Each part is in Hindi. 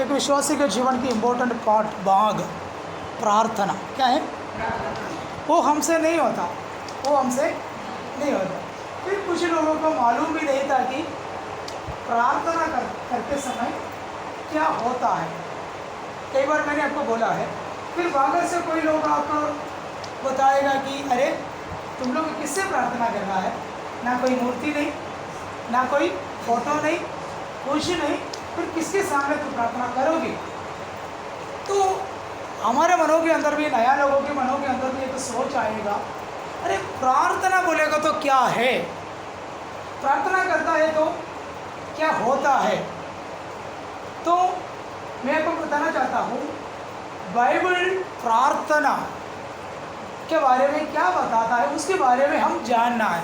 एक विश्वासी के जीवन की इम्पोर्टेंट पार्ट भाग प्रार्थना क्या है? वो हमसे नहीं होता, वो हमसे नहीं होता। फिर कुछ लोगों को मालूम भी नहीं था कि प्रार्थना करते समय क्या होता है। कई बार मैंने आपको बोला है, फिर बाहर से कोई लोग आपको बताएगा कि अरे तुम लोग किससे प्रार्थना करना है, ना कोई मूर्ति नहीं, ना कोई फोटो नहीं, कुछ नहीं, फिर किसके सामने तुम प्रार्थना करोगे? तो हमारे मनों के अंदर भी, नया लोगों के मनों के अंदर भी एक सोच आएगा, अरे प्रार्थना बोलेगा तो क्या है, प्रार्थना करता है तो क्या होता है? तो मैं आपको बताना चाहता हूँ, बाइबल प्रार्थना के बारे में क्या बताता है उसके बारे में हम जानना है,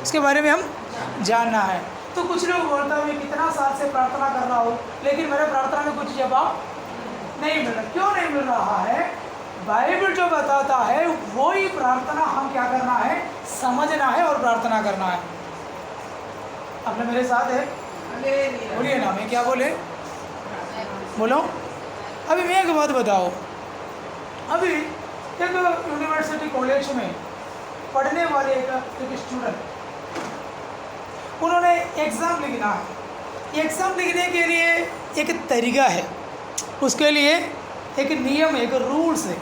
उसके बारे में हम जानना है। तो कुछ लोग बोलते हैं मैं कितना साल से प्रार्थना कर रहा हूँ लेकिन मेरे प्रार्थना में कुछ जवाब नहीं मिल रहा। क्यों नहीं मिल रहा है? बाइबल जो बताता है वही प्रार्थना हम क्या करना है, समझना है और प्रार्थना करना है। आपने मेरे साथ है, बोलिए ना, मैं क्या बोले, बोलो। अभी मैं एक बात बताओ, अभी एक यूनिवर्सिटी कॉलेज में पढ़ने वाले एक स्टूडेंट, उन्होंने एग्ज़ाम लिखना है। एग्ज़ाम लिखने के लिए एक तरीका है, उसके लिए एक नियम है, एक रूल्स है।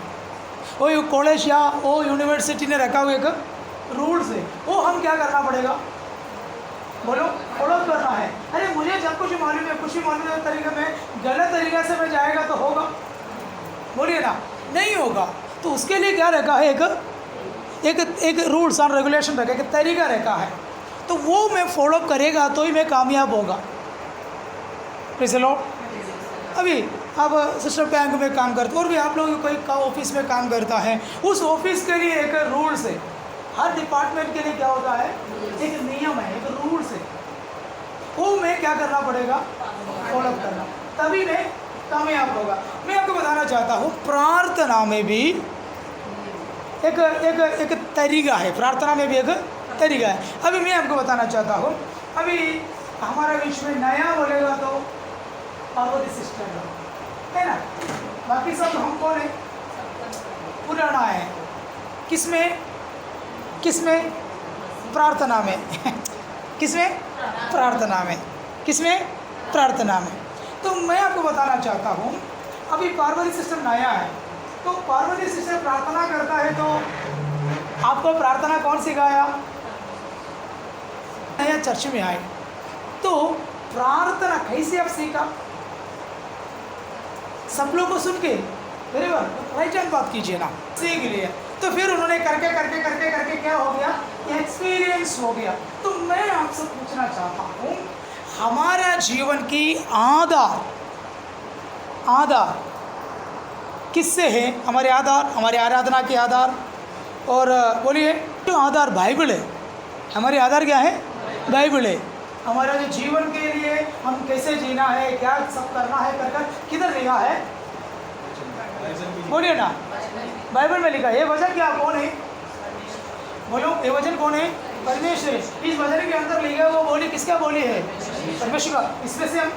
वो कॉलेज या वो यूनिवर्सिटी ने रखा हुआ एक रूल्स है, वो हम क्या करना पड़ेगा, बोलो, फॉलो करना है। अरे मुझे जब कुछ मालूम है, कुछ ही मालूम है तरीके में, गलत तरीक़े से मैं जाएगा तो होगा, बोलिए ना, नहीं होगा। तो उसके लिए क्या रखा है, एक रूल्स और रेगुलेशन रखा, एक तरीका रखा है, तो वो मैं फॉलो करेगा तो ही मैं कामयाब होगा। लो अभी आप सिस्टर बैंक में काम करते हो और भी आप लोग कोई ऑफिस में काम करता है, उस ऑफिस के लिए एक रूल्स है। हर डिपार्टमेंट के लिए क्या होता है, एक नियम है, एक रूल्स है, वो मैं क्या करना पड़ेगा, फॉलो करना, तभी मैं कामयाब होगा। मैं आपको बताना चाहता हूँ, प्रार्थना में भी एक तरीका है, प्रार्थना में भी एक तरीका है। अभी मैं आपको बताना चाहता हूँ, अभी हमारा बीच में नया बोलेगा तो पार्वती सिस्टर है ना, बाकी सब हम कौन है, पुराना है। किसमें किसमें प्रार्थना में किसमें प्रार्थना में, किसमें प्रार्थना में। तो मैं आपको बताना चाहता हूँ, अभी पार्वती सिस्टर नया है, तो पार्वती सिस्टर प्रार्थना करता है, तो आपको प्रार्थना कौन सिखाया, नया चर्च में आए, तो प्रार्थना कैसे आप सीखा, सब लोग को सुन के वेरी वेल राइट हैंड बात कीजिए ना, सीख लिया। तो फिर उन्होंने करके करके करके करके क्या हो गया, एक्सपीरियंस हो गया। तो मैं आपसे पूछना चाहता हूँ, हमारा जीवन की आधार किससे है, हमारे आधार, हमारे आराधना के आधार, और बोलिए जो आधार बाइबल है, हमारे आधार क्या है, बाइबल है। हमारा जो जीवन के लिए हम कैसे जीना है, क्या सब करना है, कर किधर लिखा है, बोलिए ना, बाइबल में लिखा है। ये वचन क्या कौन है, बोलो, ये वचन कौन है, परमेश्वर। इस वचन के अंदर लिखा है, वो बोली किसका बोली है, परमेश्वर का। इसमें से हम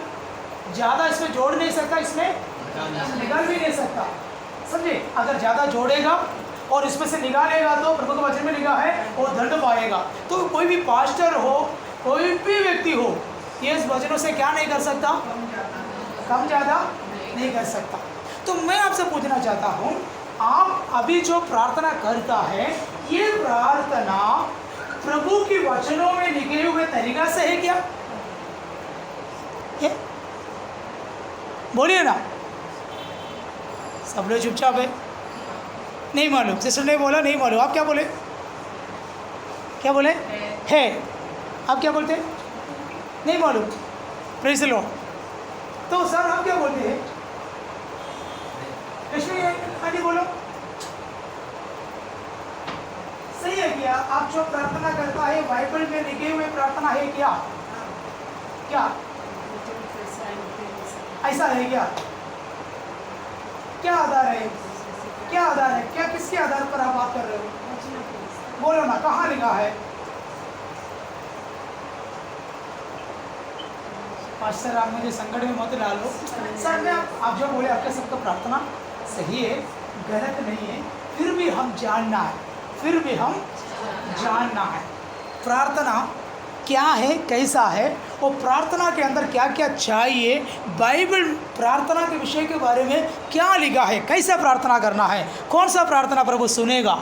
ज़्यादा इसमें जोड़ नहीं सकता, इसमें निकाल भी नहीं सकता, समझे। अगर ज़्यादा जोड़ेगा और इसमें से निकालेगा तो प्रभु के वचन में लिखा है वो दंड पाएगा। तो कोई भी पास्टर हो, कोई भी व्यक्ति हो, ये इस वचनों से क्या नहीं कर सकता, कम ज़्यादा नहीं कर सकता। तो मैं आपसे पूछना चाहता हूँ, आप अभी जो प्रार्थना करता है, ये प्रार्थना प्रभु की वचनों में लिखे हुए तरीका से है क्या, बोलिए ना। सब लोग चुपचाप है, नहीं मालूम, सिस्टर ने बोला नहीं मालूम, आप क्या बोले, क्या बोले है, आप क्या बोलते हैं, नहीं मालूम, प्रेज़ द लॉर्ड। तो सर आप क्या बोलते हैं, रश्मि आंटी बोलो, सही है क्या, आप जो प्रार्थना करता है बाइबल में लिखे हुए प्रार्थना है क्या, क्या ऐसा है क्या आधार है, क्या आधार है, क्या किसके आधार पर आप बात कर रहे हो, बोलो ना, कहाँ लिखा है, पास्टर आप मुझे संकट में मत डालो। सर मैं आप जो बोले आपका सबका प्रार्थना सही है, गलत नहीं है, फिर भी हम जानना है, फिर भी हम जानना है प्रार्थना क्या है, कैसा है, और प्रार्थना के अंदर क्या क्या चाहिए, बाइबल प्रार्थना के विषय के बारे में क्या लिखा है, कैसे प्रार्थना करना है, कौन सा प्रार्थना प्रभु सुनेगा,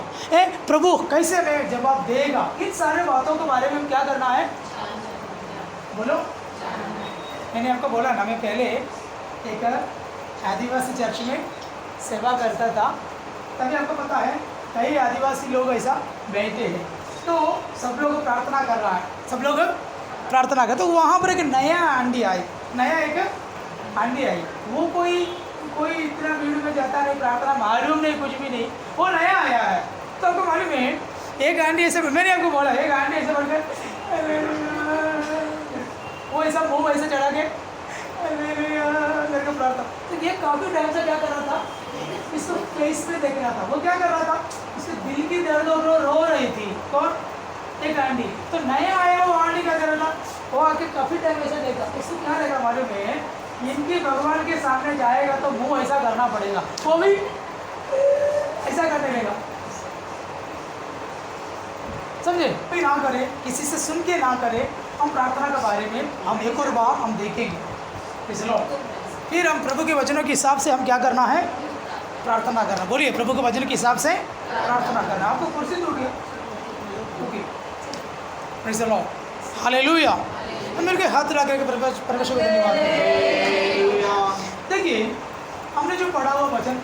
प्रभु कैसे में जवाब देगा, इन सारे बातों के बारे में क्या करना है। बोलो, मैंने आपको बोला ना, मैं पहले एक आदिवासी चर्च में सेवा करता था, तभी आपको पता है कई आदिवासी लोग ऐसा बैठे हैं, तो सब लोग प्रार्थना कर रहा है, सब लोग प्रार्थना कर, तो वहाँ पर एक नया आंटी आई, वो कोई इतना भीड़ में जाता नहीं, प्रार्थना मालूम नहीं, कुछ भी नहीं, वो नया आया है। तो आपको मालूम है एक आंटी ऐसे, मैंने आपको बोला एक आंटी ऐसे बोलकर वो ऐसा मुँह ऐसे चढ़ा के प्रार्थना, तो ये काफ़ी टाइम से क्या कर रहा था, इसको फेस पे देख रहा था, वो क्या कर रहा था, उसके दिल की दर्द और रो रही थी। कौन? एक आंटी। तो नया आया वो आंटी क्या कर रहा था, वो आके काफ़ी टाइम ऐसा देखा, इसको क्या देखा मालूम है, इनके भगवान के सामने जाएगा तो मुंह ऐसा करना पड़ेगा, वो भी ऐसा करने लगेगा, समझे, कोई ना करे, किसी से सुन के ना करे। हम प्रार्थना के बारे में हम एक और बार हम देखेंगे, फिर हम प्रभु के वचनों के हिसाब से हम क्या करना है, प्रार्थना करना। बोलिए, प्रभु के वचन के हिसाब से प्रार्थना करना। आपको कुर्सी टूट गया, okay, praise the Lord, hallelujah. हम मेरे के हाथ लगा के परमेश्वर को धन्यवाद। देखिए, हमने जो पढ़ा हुआ वचन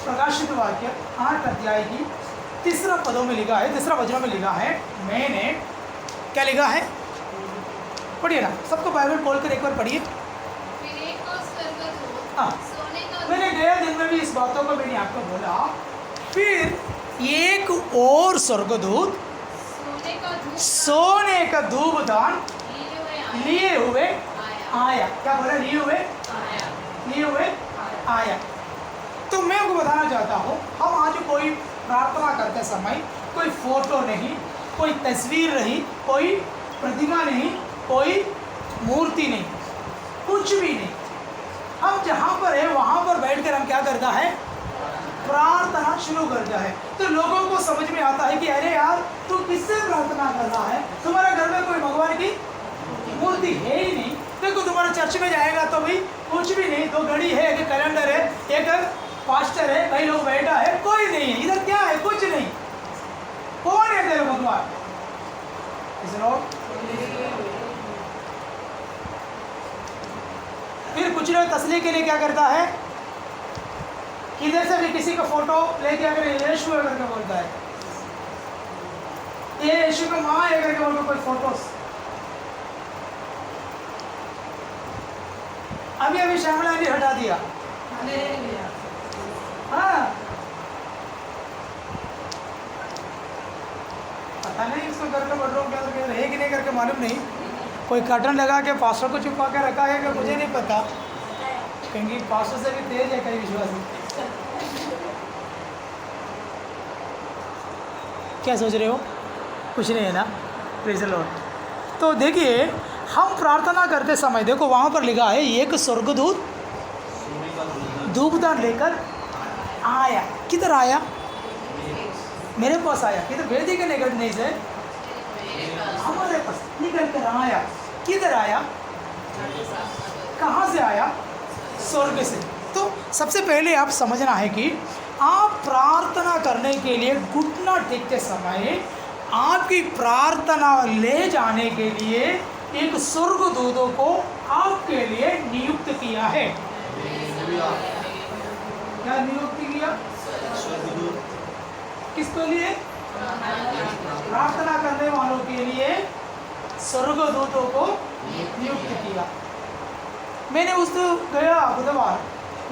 प्रकाशित वाक्य 8 अध्याय की 3 पदों में लिखा है, 3 वचनों में लिखा है, मैंने क्या लिखा है, पढ़िए ना, सबको बाइबल खोल कर एक बार पढ़िए। हाँ, मैंने गए दिन में भी इस बातों को मैंने आपको बोला, फिर एक और स्वर्गदूत सोने का धूपदान लिए हुए आया। क्या बोला? लिए हुए आया। तो मैं आपको बताना चाहता हूँ, हम आज कोई प्रार्थना करते समय कोई फोटो नहीं, कोई तस्वीर नहीं, कोई प्रतिमा नहीं, कोई मूर्ति नहीं, कुछ भी नहीं, हम जहाँ पर है वहाँ पर बैठकर हम क्या करता है, प्रार्थना शुरू करता है। तो लोगों को समझ में आता है कि अरे यार, तू किससे प्रार्थना कर रहा है, तुम्हारे घर में कोई भगवान की मूर्ति है ही नहीं। देखो, तुम्हारे चर्च में जाएगा तो भी कुछ भी नहीं, 2 घड़ी है, एक कैलेंडर है, एक पास्टर है, कई लोग बैठा है, कोई नहीं है, इधर क्या है, कुछ नहीं। कौन है तेरे भगवान? फिर कुछ लोग तसली के लिए क्या करता है, किधर से भी किसी का फोटो लेके अगर यीशु है करके बोलता है, ये यीशु का माँ है करके बोलता, कोई फोटोस। अभी श्यामला ने हटा दिया, हाँ, पता नहीं इसको घर का बेडरूम के अंदर है कि नहीं करके मालूम नहीं, कोई कर्टन लगा के पास्टर को छुपा के रखा है कि मुझे नहीं पता, क्योंकि पास्टर से भी तेज है कई विश्वासी। क्या सोच रहे हो? कुछ नहीं है ना, प्रेज़ द लॉर्ड। तो देखिए, हम प्रार्थना करते समय देखो वहाँ पर लिखा है, एक स्वर्गदूत धूपदान लेकर आया। किधर आया? मेरे पास आया। किधर? वेदी के निकट नहीं से हमारे पास निकल कर आया। किधर आया? कहाँ से आया? स्वर्ग से। तो सबसे पहले आप समझना है कि आप प्रार्थना करने के लिए घुटना टेकते समय आपकी प्रार्थना ले जाने के लिए एक स्वर्गदूतों को आपके लिए नियुक्त किया है। क्या नियुक्त किया? किसके लिए? प्रार्थना करने वालों के लिए स्वर्गदूतों को नियुक्त किया। मैंने उस दिन गया बुधवार,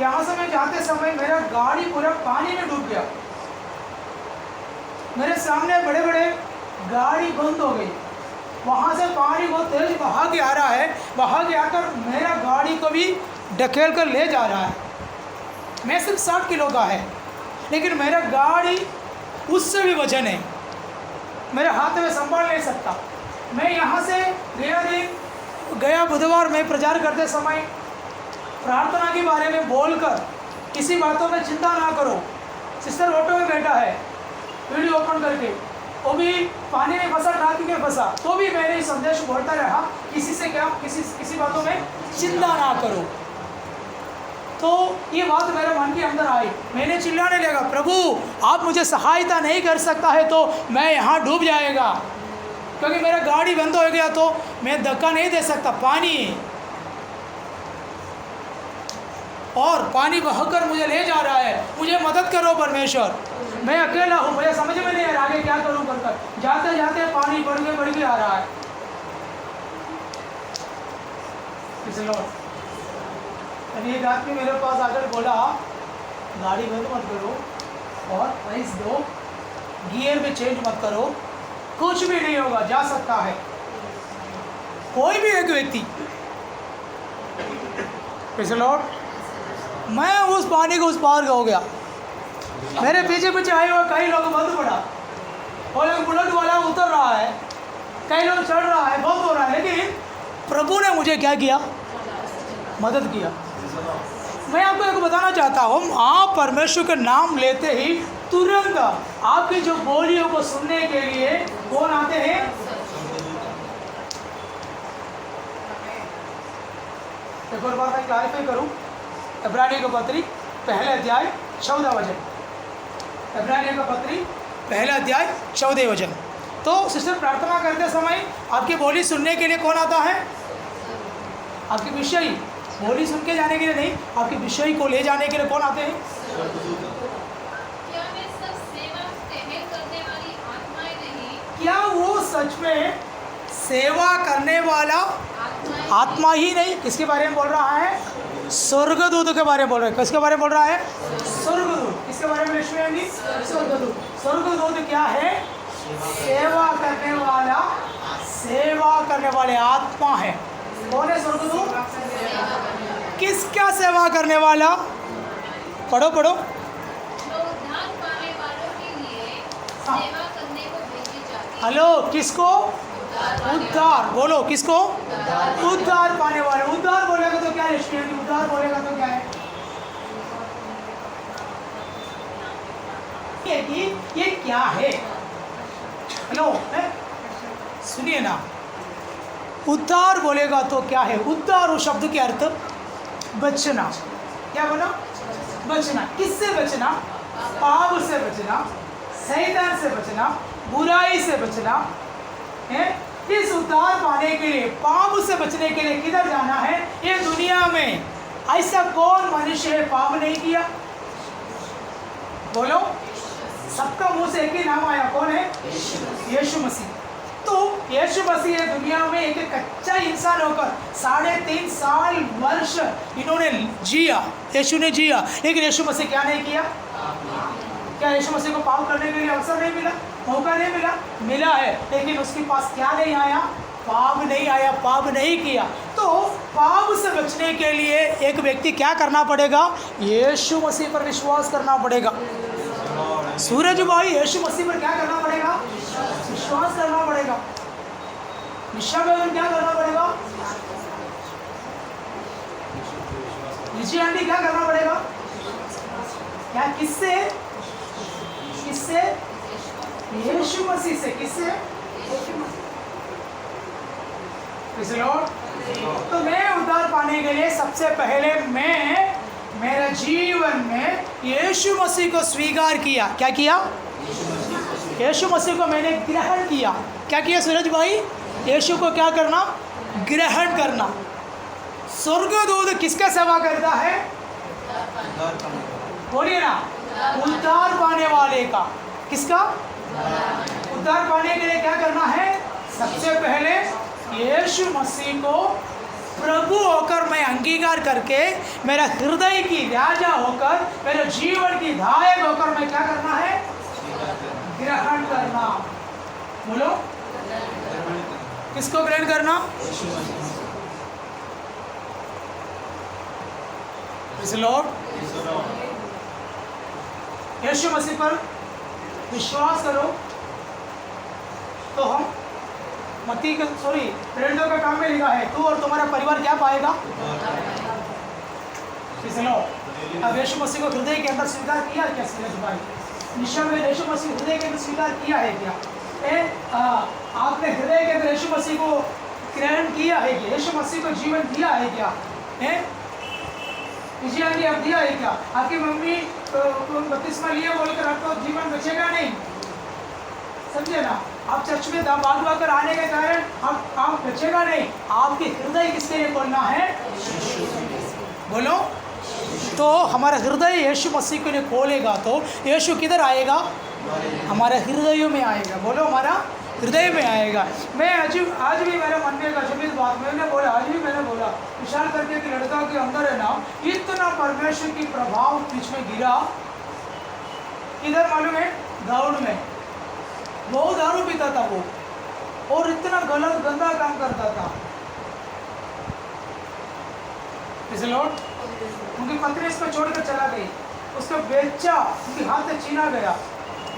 यहाँ से मैं जाते समय मेरा गाड़ी पूरा पानी में डूब गया। मेरे सामने बड़े बड़े गाड़ी बंद हो गई, वहाँ से पानी बहुत तेज बहा के आ रहा है, बहा के आकर मेरा गाड़ी को भी ढकेल कर ले जा रहा है। मैं सिर्फ 60 किलो का है, लेकिन मेरा गाड़ी उससे भी वजन है, मेरे हाथ में संभाल नहीं सकता। मैं यहाँ से गया दिन गया बुधवार में प्रचार करते समय प्रार्थना के बारे में बोलकर किसी बातों में चिंता ना करो। सिस्टर ऑटो में बैठा है, वीडियो ओपन करके, वो भी पानी में फंसा, ट्रैफिक में फंसा, तो भी मैंने ये संदेश बोलता रहा, किसी से क्या, किसी बातों में चिंता ना करो। तो ये बात मेरे मन के अंदर आई, मैंने चिल्लाने लगा, प्रभु आप मुझे सहायता नहीं कर सकता है तो मैं यहाँ डूब जाएगा, क्योंकि मेरा गाड़ी बंद हो गया तो मैं धक्का नहीं दे सकता, पानी और पानी बहकर मुझे ले जा रहा है, मुझे मदद करो परमेश्वर, मैं अकेला हूँ, मुझे समझ में नहीं आ रहा आगे क्या करूँ कर जाते जाते पानी बढ़ के आ रहा है। एक आदमी मेरे पास आकर बोला, गाड़ी बंद मत करो और प्राइस दो, गियर में चेंज मत करो, कुछ भी नहीं होगा, जा सकता है कोई भी एक व्यक्ति। मैं उस पानी को उस पार हो गया, मेरे पीछे पीछे आए हुए कई लोग बंद पड़ा, और एक बुलेट वाला उतर रहा है, कई लोग चढ़ रहा है, बहुत हो रहा है, लेकिन प्रभु ने मुझे क्या किया, मदद किया। मैं आपको एक बताना चाहता हूँ, आप परमेश्वर का नाम लेते ही तुरंत आपकी जो बोलियों को सुनने के लिए कौन आते हैं? एक और बात मैं क्लैरिफाई करूँ, इब्रानियों का पत्री पहले अध्याय 14 वचन, इब्रानियों का पत्री पहला अध्याय 14 वचन। तो सिस्टर प्रार्थना करते समय आपकी बोली सुनने के लिए कौन आता है? आपकी विषय, बोली सुन के जाने के लिए नहीं, आपके विषय को ले जाने के लिए कौन आते हैं? क्या वे सब सेवा टहल करने वाली आत्माएं नहीं? क्या वो सच में सेवा करने वाला आत्मा ही नहीं? किसके बारे में बोल रहा है? स्वर्गदूत के बारे में बोल रहा है। किसके बारे में बोल रहा है? स्वर्गदूत। किसके बारे में? स्वर्गदूत। स्वर्गदूत क्या है? सेवा करने वाला, सेवा करने वाले आत्मा है। कौन है स्वर्गदूत? किसका सेवा करने वाला? पढ़ो पढ़ो। जो उद्धार पाने वालों के लिए सेवा करने को भेजी जाती है। हेलो, किसको? उद्धार। बोलो किसको? उद्धार पाने वाले। उद्धार बोलेगा तो क्या है? उद्धार बोलेगा तो क्या है? ये क्या है? हेलो, सुनिए ना, उद्धार बोलेगा तो क्या है? उद्धार उस शब्द के अर्थ बचना। क्या बोला? बचना। किससे बचना? पाप से बचना, शैतान से बचना, बुराई से बचना है। इस उद्धार पाने के लिए, पाप से बचने के लिए किधर जाना है? ये दुनिया में ऐसा कौन मनुष्य है पाप नहीं किया? बोलो। सबका मुंह से एक ही नाम आया, कौन है? यीशु मसीह। तो यीशु मसीह ये दुनिया में एक कच्चा इंसान होकर 3.5 साल वर्ष इन्होंने जिया, यीशु ने जिया, लेकिन यीशु मसीह क्या नहीं किया? क्या यीशु मसीह को पाप करने के लिए अवसर नहीं मिला? मौका नहीं मिला? मिला है, लेकिन उसके पास क्या नहीं आया? पाप नहीं आया, पाप नहीं किया। तो पाप से बचने के लिए एक व्यक्ति क्या करना पड़ेगा? यीशु मसीह पर विश्वास करना पड़ेगा। सूरज भाई, यीशु मसीह पर क्या करना पड़ेगा? विश्वास करना पड़ेगा। निशा में क्या करना पड़ेगा? निशी आंटी क्या करना पड़ेगा? क्या? किससे? किससे? यीशु मसीह से। किससे? तो मैं उद्धार पाने के लिए सबसे पहले मैं मेरे जीवन में यीशु मसीह को स्वीकार किया। क्या किया? यीशु मसीह को मैंने ग्रहण किया। क्या किया सूरज भाई? यीशु को क्या करना? ग्रहण करना। स्वर्गदूत किसका सेवा करता है? बोलिए ना, उद्धार पाने वाले का। किसका? उद्धार पाने के लिए क्या करना है? सबसे पहले यीशु मसीह को प्रभु होकर मैं अंगीकार करके, मेरा हृदय की राजा होकर, मेरे जीवन की धायक होकर मैं क्या करना है? ग्रहण करना। बोलो, किसको ग्रहण करना? यीशु मसीह पर विश्वास करो तो हम प्रेरितों का काम में लिखा है, तू और तुम्हारा बार क्या पाएगा? चलो अब यीशु मसीह को हृदय के अंदर स्वीकार किया क्या सूरज भाई? निश्चय में यीशु मसीह हृदय के अंदर स्वीकार किया है क्या? आपने हृदय के अंदर यीशु मसीह को ग्रहण किया है क्या? यीशु मसीह को जीवन दिया है क्या? विजयानी आप दिया है क्या? आपकी मम्मी बपतिस्मा लिए बोलकर आपको जीवन बचेगा नहीं, समझे ना? आप चर्च में भाग भाग कर आने के कारण आप बचेगा नहीं। आपके हृदय किसके लिए खोलना है? बोलो। तो हमारा हृदय यीशु मसीह के लिए खोलेगा तो यीशु किधर आएगा? हमारे हृदयों में आएगा। बोलो, हमारा हृदय में आएगा। मैं आज भी मेरे मन में एक अजूबी बात मैंने बोला, आज भी मैंने बोला, विशाल करके कि लड़का के अंदर है ना इतना परमेश्वर की प्रभाव बीच में गिरा। किधर मालूम है? दाऊद में। बहुत दारू पीता था वो और इतना गलत गंदा काम करता था। इसे लौट उनकी पत्नी इसको छोड़कर चला गई, उसको बेचा, उनके हाथ से छीना गया,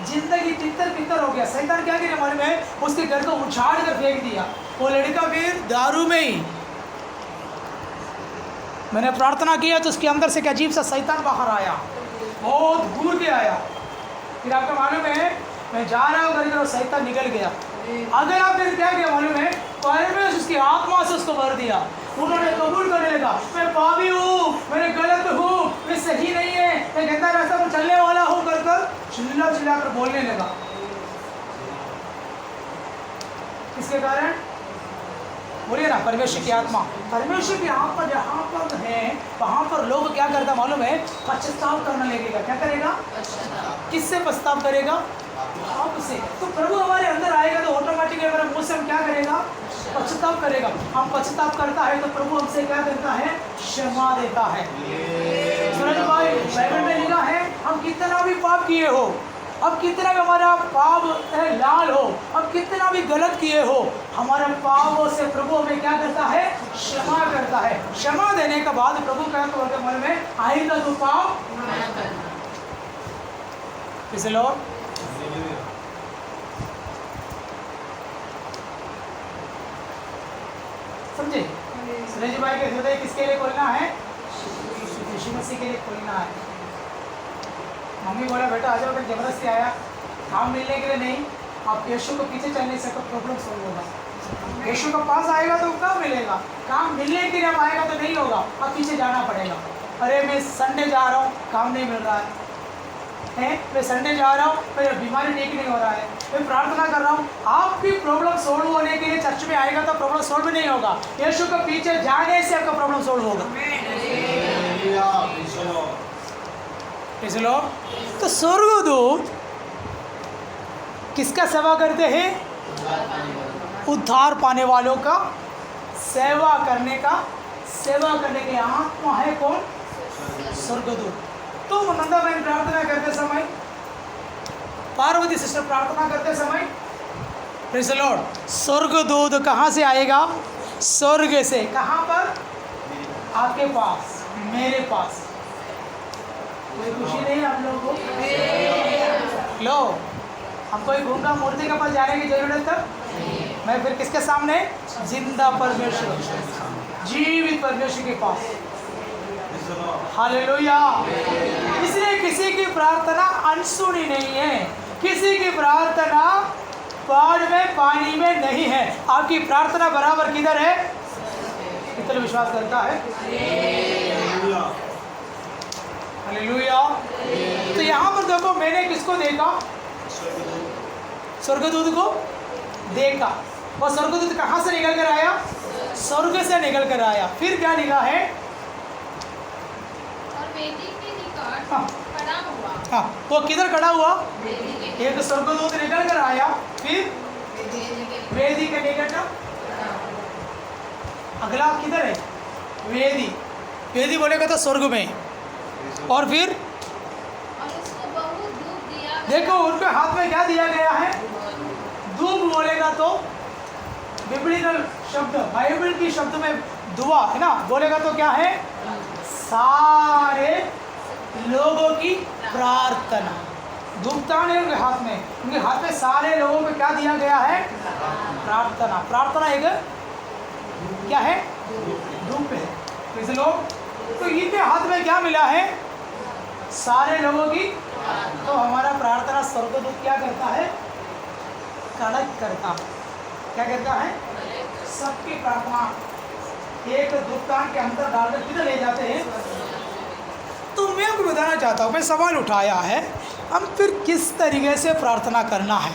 जिंदगी तितर बितर हो गया। शैतान क्या किया मालूम है? उसके घर को उछाड़ कर फेंक दिया। वो लड़का फिर दारू में ही। मैंने प्रार्थना किया तो उसके अंदर से एक अजीब सा शैतान बाहर आया, बहुत घूर के आया। फिर आपको मालूम है मैं जा रहा हूँ करके वो शैतान निकल गया। अगर आप फिर क्या किया मालूम है? परमेश्वर उसकी आत्मा से उसको भर दिया। उन्होंने कबूल करने लगा, मैं पापी हूँ, मैं गलत हूँ, मैं सही नहीं है, मैं गंदा रास्ता पर चलने वाला हूँ कर चिल्ला चिल्ला कर बोलने लगा। किसके कारण? बोलिए ना, परमेश्वर की आत्मा। परमेश्वर की आत्मा जहाँ पर है वहाँ पर लोग क्या करता मालूम है? पश्चाताप करने लगेगा। क्या करेगा? किससे पश्चाताप करेगा? आपसे। तो प्रभु हमारे अंदर आएगा तो ऑटोमेटिकली हमारे मुंह से हम क्या करेगा? पश्चाताप करेगा। हम पश्चाताप करता है तो प्रभु हमसे क्या करता है? क्षमा देता है। सूरज भाई, बाइबल में लिखा है हम कितना भी पाप किए हो, अब कितना भी हमारा पाप लाल हो, अब कितना भी गलत किए हो, हमारे पापों से प्रभु हमें क्या करता है? क्षमा करता है। क्षमा देने के बाद प्रभु क्या करते मन में? आएगा तो पाप किसे लोग समझे? सुरेश भाई के हृदय किसके लिए खोलना है? यीशु मसीह के लिए खोलना है। मम्मी बोला बेटा आ जाओ, फिर जबरदस्ती आया, काम मिलने के लिए नहीं। आप यीशु को पीछे चलने से तो प्रॉब्लम सॉल्व होगा। यीशु के पास आएगा तो कब मिलेगा? काम मिलने के लिए आएगा तो नहीं होगा, अब पीछे जाना पड़ेगा। अरे मैं संडे जा रहा हूँ, काम नहीं मिल रहा है, मैं संडे जा रहा हूँ, मेरी बीमारी ठीक नहीं हो रहा है, मैं प्रार्थना कर रहा हूँ। आपकी प्रॉब्लम सॉल्व होने के लिए चर्च में आएगा तो प्रॉब्लम सॉल्व नहीं होगा, यीशु के पीछे जाने से आपका प्रॉब्लम सॉल्व होगा। लोग तो स्वर्गदूत किसका सेवा करते हैं? उद्धार पाने वालों का सेवा करने के आत्मा है कौन? स्वर्गदूत। तो नंदा बहन प्रार्थना करते समय, पार्वती सिस्टर प्रार्थना करते समय, प्रेज़ द लॉर्ड, स्वर्गदूत कहाँ से आएगा? स्वर्ग से। कहाँ पर? आपके पास, मेरे पास। कोई खुशी नहीं है आप लोगों को? लो, हम कोई गूंगा मूर्ति के पास जाने की जरूरत है? मैं फिर किसके सामने? जिंदा परमेश्वर, जीवित परमेश्वर के पास। हालेलुया। इसलिए किसी की प्रार्थना अनसुनी नहीं है, किसी की प्रार्थना बाढ़ में पानी में नहीं है। आपकी प्रार्थना बराबर किधर है? कितना विश्वास करता है? हालेलुया। तो यहाँ पर देखो, मैंने किसको देखा? स्वर्गदूत को देखा। और स्वर्गदूत कहाँ से निकल कर आया? स्वर्ग से निकल कर आया। फिर क्या लिखा है? और वेदी के निकट खड़ा हुआ। हाँ, वो किधर खड़ा हुआ? वेदी के एक स्वर्गदूत निकल कर आया, फिर वेदी के निकट। अगला किधर है? वेदी। वेदी बोलेगा तो स्वर्ग में। और फिर और उसको बहुत धूप दिया। देखो उनके हाथ में क्या दिया गया है? धूप बोलेगा तो बिब्लिकल शब्द, बाइबल की शब्द में दुआ है ना, बोलेगा तो क्या है? सारे लोगों की प्रार्थना। धूपता नहीं उनके हाथ में, उनके हाथ में सारे लोगों को क्या दिया गया है? प्रार्थना। प्रार्थना एक क्या है? धूप है। कैसे लोग, तो इनके हाथ में क्या मिला है? सारे लोगों की। तो हमारा प्रार्थना स्वर्गदूत क्या करता है? कलेक्ट करता है। क्या करता है? सबकी प्रार्थना एक दुकान के अंदर डालकर किधर ले जाते हैं? तो मैं आपको बताना चाहता हूँ, मैं सवाल उठाया है, हम फिर किस तरीके से प्रार्थना करना है।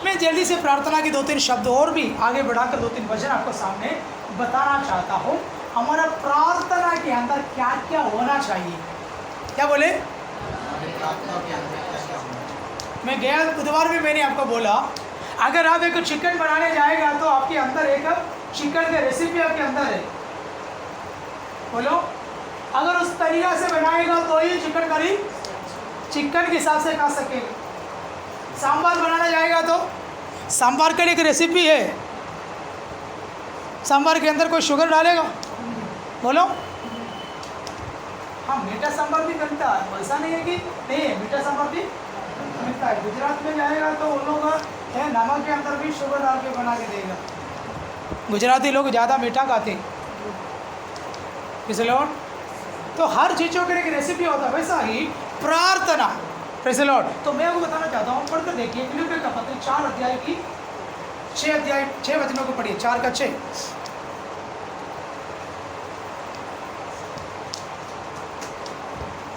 मैं जल्दी से प्रार्थना के 2-3 शब्द और भी आगे बढ़ाकर 2-3 वचन आपको सामने बताना चाहता हूँ। हमारा प्रार्थना के अंदर क्या क्या होना चाहिए? क्या बोले? मैं गया बुधवार में मैंने आपको बोला, अगर आप एक चिकन बनाने जाएगा तो आपके अंदर एक चिकन का रेसिपी आपके अंदर है। बोलो, अगर उस तरीका से बनाएगा तो ये चिकन करी चिकन के हिसाब से खा सकेगा। सांभर बनाना जाएगा तो सांभर के लिए एक रेसिपी है। सांभर के अंदर कोई शुगर डालेगा? बोलो। हाँ, मीठा सांभर भी बनता है, ऐसा नहीं है कि नहीं है, मीठा सांभर भी मिलता है। गुजरात में जाएगा तो उन लोग है नमक के अंदर भी शुगर डाल के बना के देगा। गुजराती लोग ज़्यादा मीठा खाते इसलिए लोग, तो हर चीज़ों के एक रेसिपी होता है। वैसा ही प्रार्थना। Praise the Lord. तो मैं आपको बताना चाहता हूँ, पढ़कर देखिए फिलिप्पियों का पत्र 4 अध्याय की 6 वचनों को पढ़िए, 4 का 6।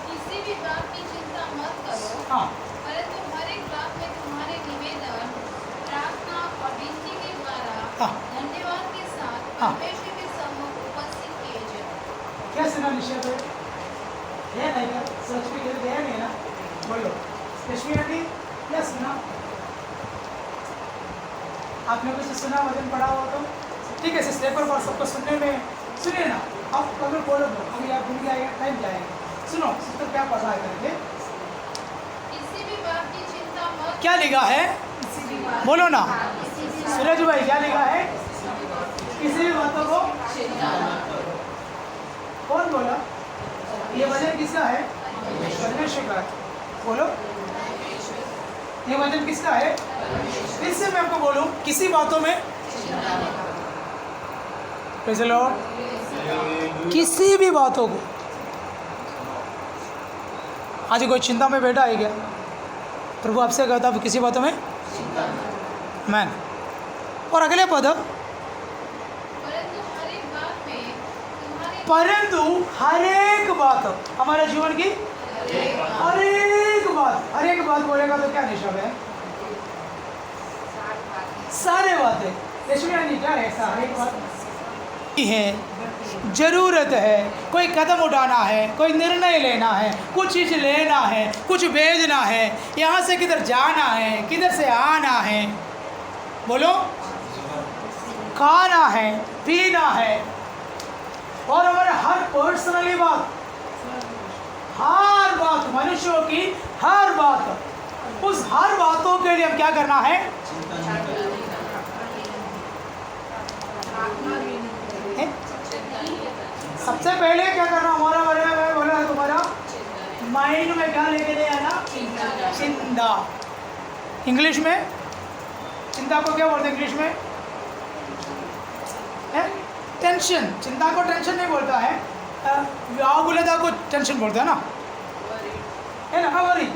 किसी भी बात की चिंता मत करो, हाँ, परंतु हर एक बात में तुम्हारे निवेदन, प्रार्थना और विनती के द्वारा हाँ। धन्यवाद के साथ हाँ। परमेश्वर के सम्मुख उपस्थित किए जाओ। क्या सुना निश्चय पे है नहीं क्या? सच में किसी गया नहीं ना? बोलो, रश्मि आंटी क्या सुना? आप लोगों से सुना, वचन पढ़ा हुआ तो ठीक है। स्टेपर पर सबको सुनने में सुनिए ना। अब अगर बोलो दो, अभी आप भूल जाएगा, टाइम जाएगा। सुनो सिस्टर क्या पढ़ा है करके। किसी भी बात की चिंता मत, क्या लिखा है? बोलो ना सूरज भाई, क्या लिखा है? किसी भी बातों को कौन बोला? ये वचन किसका है? परमेश्वर का। बोलो, ये वचन किसका है? इससे मैं आपको बोलूं, किसी बातों में प्रेज़ द लॉर्ड, किसी भी बातों को। आज कोई चिंता में बैठा है क्या? प्रभु आपसे कहता है किसी बातों में मैन। और अगले पद, परंतु हर एक बात में तुम्हारे परंतु हर एक बात, हमारे जीवन की हर एक बात बोलेगा तो क्या निशब है? सारे बातें। इसमें क्या है? हर एक बात है, ज़रूरत है, कोई कदम उठाना है, कोई निर्णय लेना है, कुछ चीज़ लेना है, कुछ भेजना है, यहाँ से किधर जाना है, किधर से आना है, बोलो, खाना है, पीना है, और हमारे हर पर्सनली बात, हर बात, मनुष्यों की हर बात, उस हर बातों के लिए हम क्या करना है? सबसे पहले क्या करना हमारा बारे में बोला है तुम्हारा माइंड में क्या लेके दे आना? चिंता। इंग्लिश में चिंता को क्या बोलते हैं? इंग्लिश में टेंशन। चिंता को टेंशन नहीं बोलता है, व्याकुलता को टेंशन बोलते हैं ना, है ना? वरी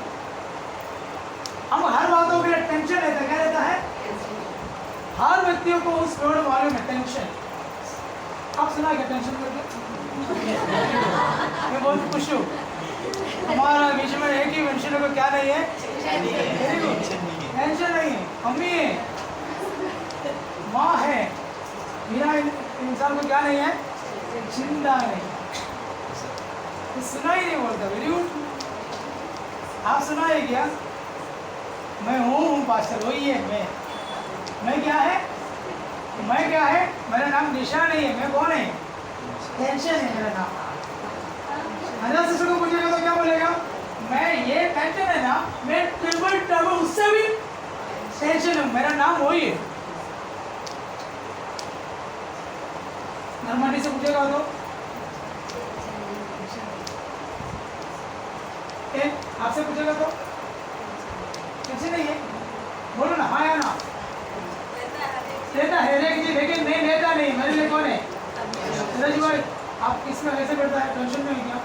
हम हर बातों के लिए टेंशन लेते हैं। क्या रहता है? हर व्यक्तियों को उस वर्ड मालूम है, टेंशन। आप सुना क्या टेंशन करके? मैं बहुत खुश हूँ, हमारा बीच में एक ही मनुष्य को क्या नहीं है? टेंशन नहीं है। मम्मी है, माँ है, मेरा इंसान को क्या नहीं है? चिंता नहीं। तो सुना ही नहीं बोलता। Very good. आप सुना है क्या? मैं हूँ पास्टर, वही है मैं क्या है? मैं क्या है? मेरा नाम निशा नहीं है। मैं कौन है? टेंशन है मेरा नाम। अगर सिस्टर को पूछेगा तो क्या बोलेगा? मैं ये टेंशन है ना, मैं ट्रिपल उससे भी टेंशन हूँ, मेरा नाम वही है। नर्मदी से पूछेगा तो आपसे पूछेगा तो टेंशन नहीं है। बोलो ना, हाँ या ना? लेता है, लेकिन नहीं लेता नहीं। मेरे लिए कौन है? सूरज भाई। करता है, टेंशन में है क्या?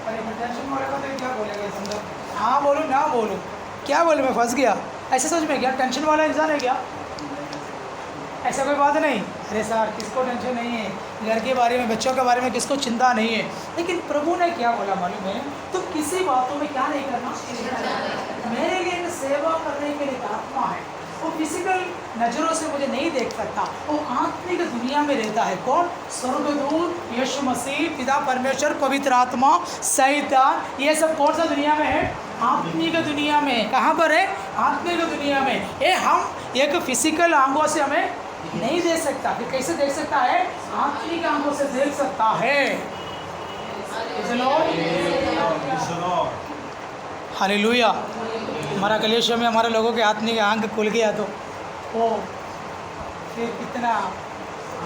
अरे मैं टेंशन वाले का तो क्या बोलेगा समझो, हाँ बोलूँ ना बोलूँ, क्या बोलूँ, मैं फंस गया। ऐसे सोच में क्या टेंशन वाला इंसान है क्या? ऐसा कोई बात नहीं। अरे सर किसको टेंशन नहीं है, घर के बारे में, बच्चों के बारे में किसको चिंता नहीं है। लेकिन प्रभु ने क्या बोला मालूम है? तो किसी बातों में क्या नहीं करना, मेरे लिए एक सेवा करने के लिए आत्मा है। वो फिजिकल नज़रों से मुझे नहीं देख सकता, वो आत्मिक दुनिया में रहता है। कौन? स्वर्गदूत, यीशु मसीह, पिता परमेश्वर, पवित्र आत्मा, शैतान, ये सब कौन सा दुनिया में है? आत्मिक दुनिया में। कहाँ पर है? आत्मिक दुनिया में। ये हम एक फिजिकल आंखों से हमें नहीं देख सकता, फिर कैसे देख सकता है? आत्मिक आंखों से देख सकता है। हालेलुया। हमारा कलेश में हमारे लोगों के आत्मिक आंख खुल गया तो ओ फिर कितना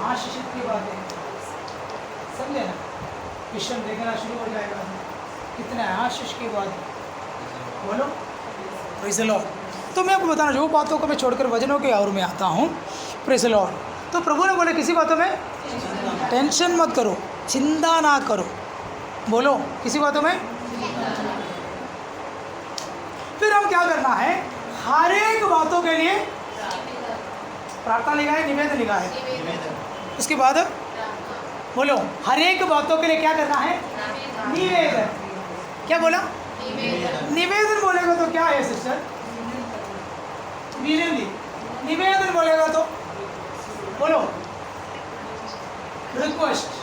आशीषित की बात है, समझे ना? विषय देखना शुरू हो जाएगा, कितना आशीष की बात है। बोलो प्रेज़ द लॉर्ड। तो मैं आपको बताना जो बातों को मैं छोड़कर वचनों के और में आता हूँ। Praise the Lord. तो प्रभु ने बोले किसी बातों में टेंशन मत करो, चिंता ना करो। बोलो किसी बातों में। फिर हम क्या करना है? हर एक बातों के लिए प्रार्थना लिखा है, निवेदन लिखा है। उसके बाद बोलो हर एक बातों के लिए क्या करना है? निवेदन। क्या बोला? निवेदन बोलेगा तो क्या है सिस्टर? विनती। निवेदन बोलेगा तो बोलो रिक्वेस्ट।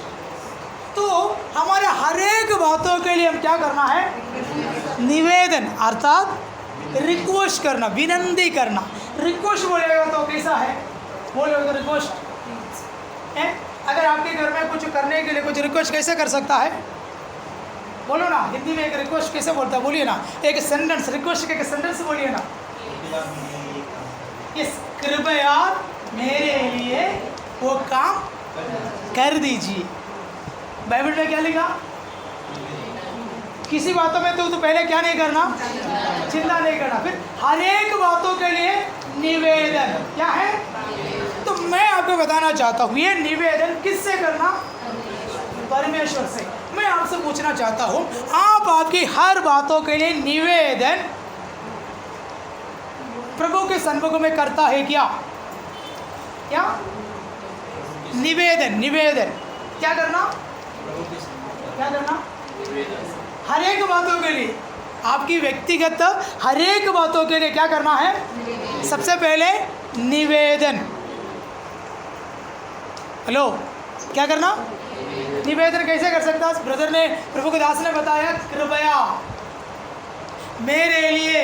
तो हमारे हर एक बातों के लिए हम क्या करना है? निवेदन अर्थात रिक्वेस्ट करना, विनती करना। रिक्वेस्ट बोलेगा तो कैसा है? बोलो रिक्वेस्ट है। अगर आपके घर में कुछ करने के लिए कुछ रिक्वेस्ट कैसे कर सकता है? बोलो ना, हिंदी में एक रिक्वेस्ट कैसे बोलता है? बोलिए ना, एक सेंटेंस, रिक्वेस्ट के एक सेंटेंस बोलिए ना। इस कृपया मेरे लिए वो काम कर दीजिए। बाइबल में क्या लिखा? किसी बातों में तो पहले क्या नहीं करना? चिंता नहीं करना। फिर हर एक बातों के लिए निवेदन। क्या है? तो मैं आपको बताना चाहता हूँ ये निवेदन किससे करना? परमेश्वर से। मैं आपसे पूछना चाहता हूँ आप आपकी हर बातों के लिए निवेदन प्रभु के सन्मुख में करता है क्या? क्या निवेदन? निवेदन क्या करना? क्या करना? हर एक बातों के लिए, आपकी व्यक्तिगत हर एक बातों के लिए क्या करना है? सबसे पहले निवेदन। हेलो, क्या करना? निवेदन कैसे कर सकता? ब्रदर ने, प्रभु के दास ने बताया कृपया मेरे लिए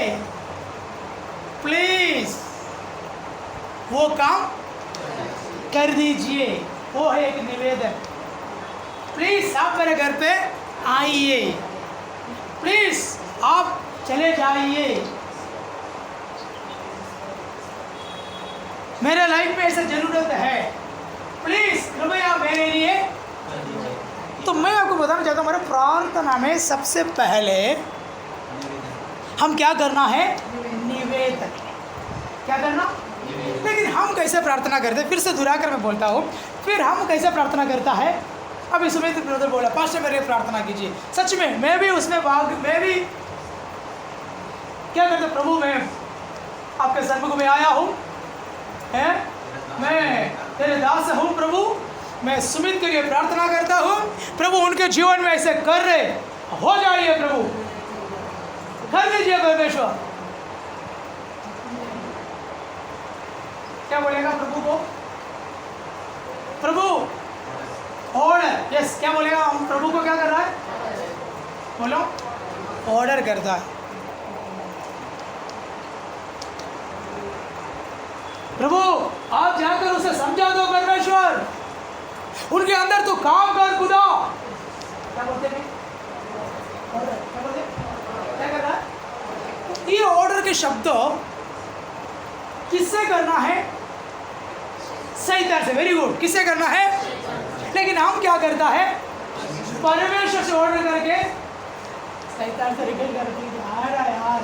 प्लीज वो काम कर दीजिए। वो है एक निवेदन। प्लीज आप मेरे घर पे आइए, प्लीज आप चले जाइए, मेरे लाइफ में ऐसा जरूरत है, प्लीज कृपया मेरे लिए। तो मैं आपको बताना चाहता हूँ हमारे प्रार्थना में सबसे पहले हम क्या करना है? निवेदन। क्या करना? लेकिन हम कैसे प्रार्थना करते हैं? फिर से दोहराकर मैं बोलता हूँ, फिर हम कैसे प्रार्थना करता है? अब इसमें तो ब्रदर बोला पास्टर मेरे लिए प्रार्थना कीजिए। सच में मैं भी उसमें मैं भी क्या करता? प्रभु मैं आपके सन्मुख में आया हूँ, है मैं तेरे दास हूँ प्रभु, मैं सुमित के लिए प्रार्थना करता हूँ प्रभु उनके जीवन में ऐसे कर रहे हो जाइए प्रभु, कर दीजिए परमेश्वर। क्या बोलेगा प्रभु को? प्रभु ऑर्डर। यस, क्या बोलेगा? हम प्रभु को क्या कर रहा है? बोलो ऑर्डर करता है। प्रभु आप जाकर उसे समझा दो परमेश्वर, उनके अंदर तो काम कर खुदा। क्या बोलते हैं? ऑर्डर। क्या बोलते? क्या कर रहा है? ये ऑर्डर के शब्द किससे करना है? शैतान से। Very good. किससे करना है? लेकिन हम क्या करता है? परमेश्वर से ऑर्डर करके शैतान से रिकल कर दी। यार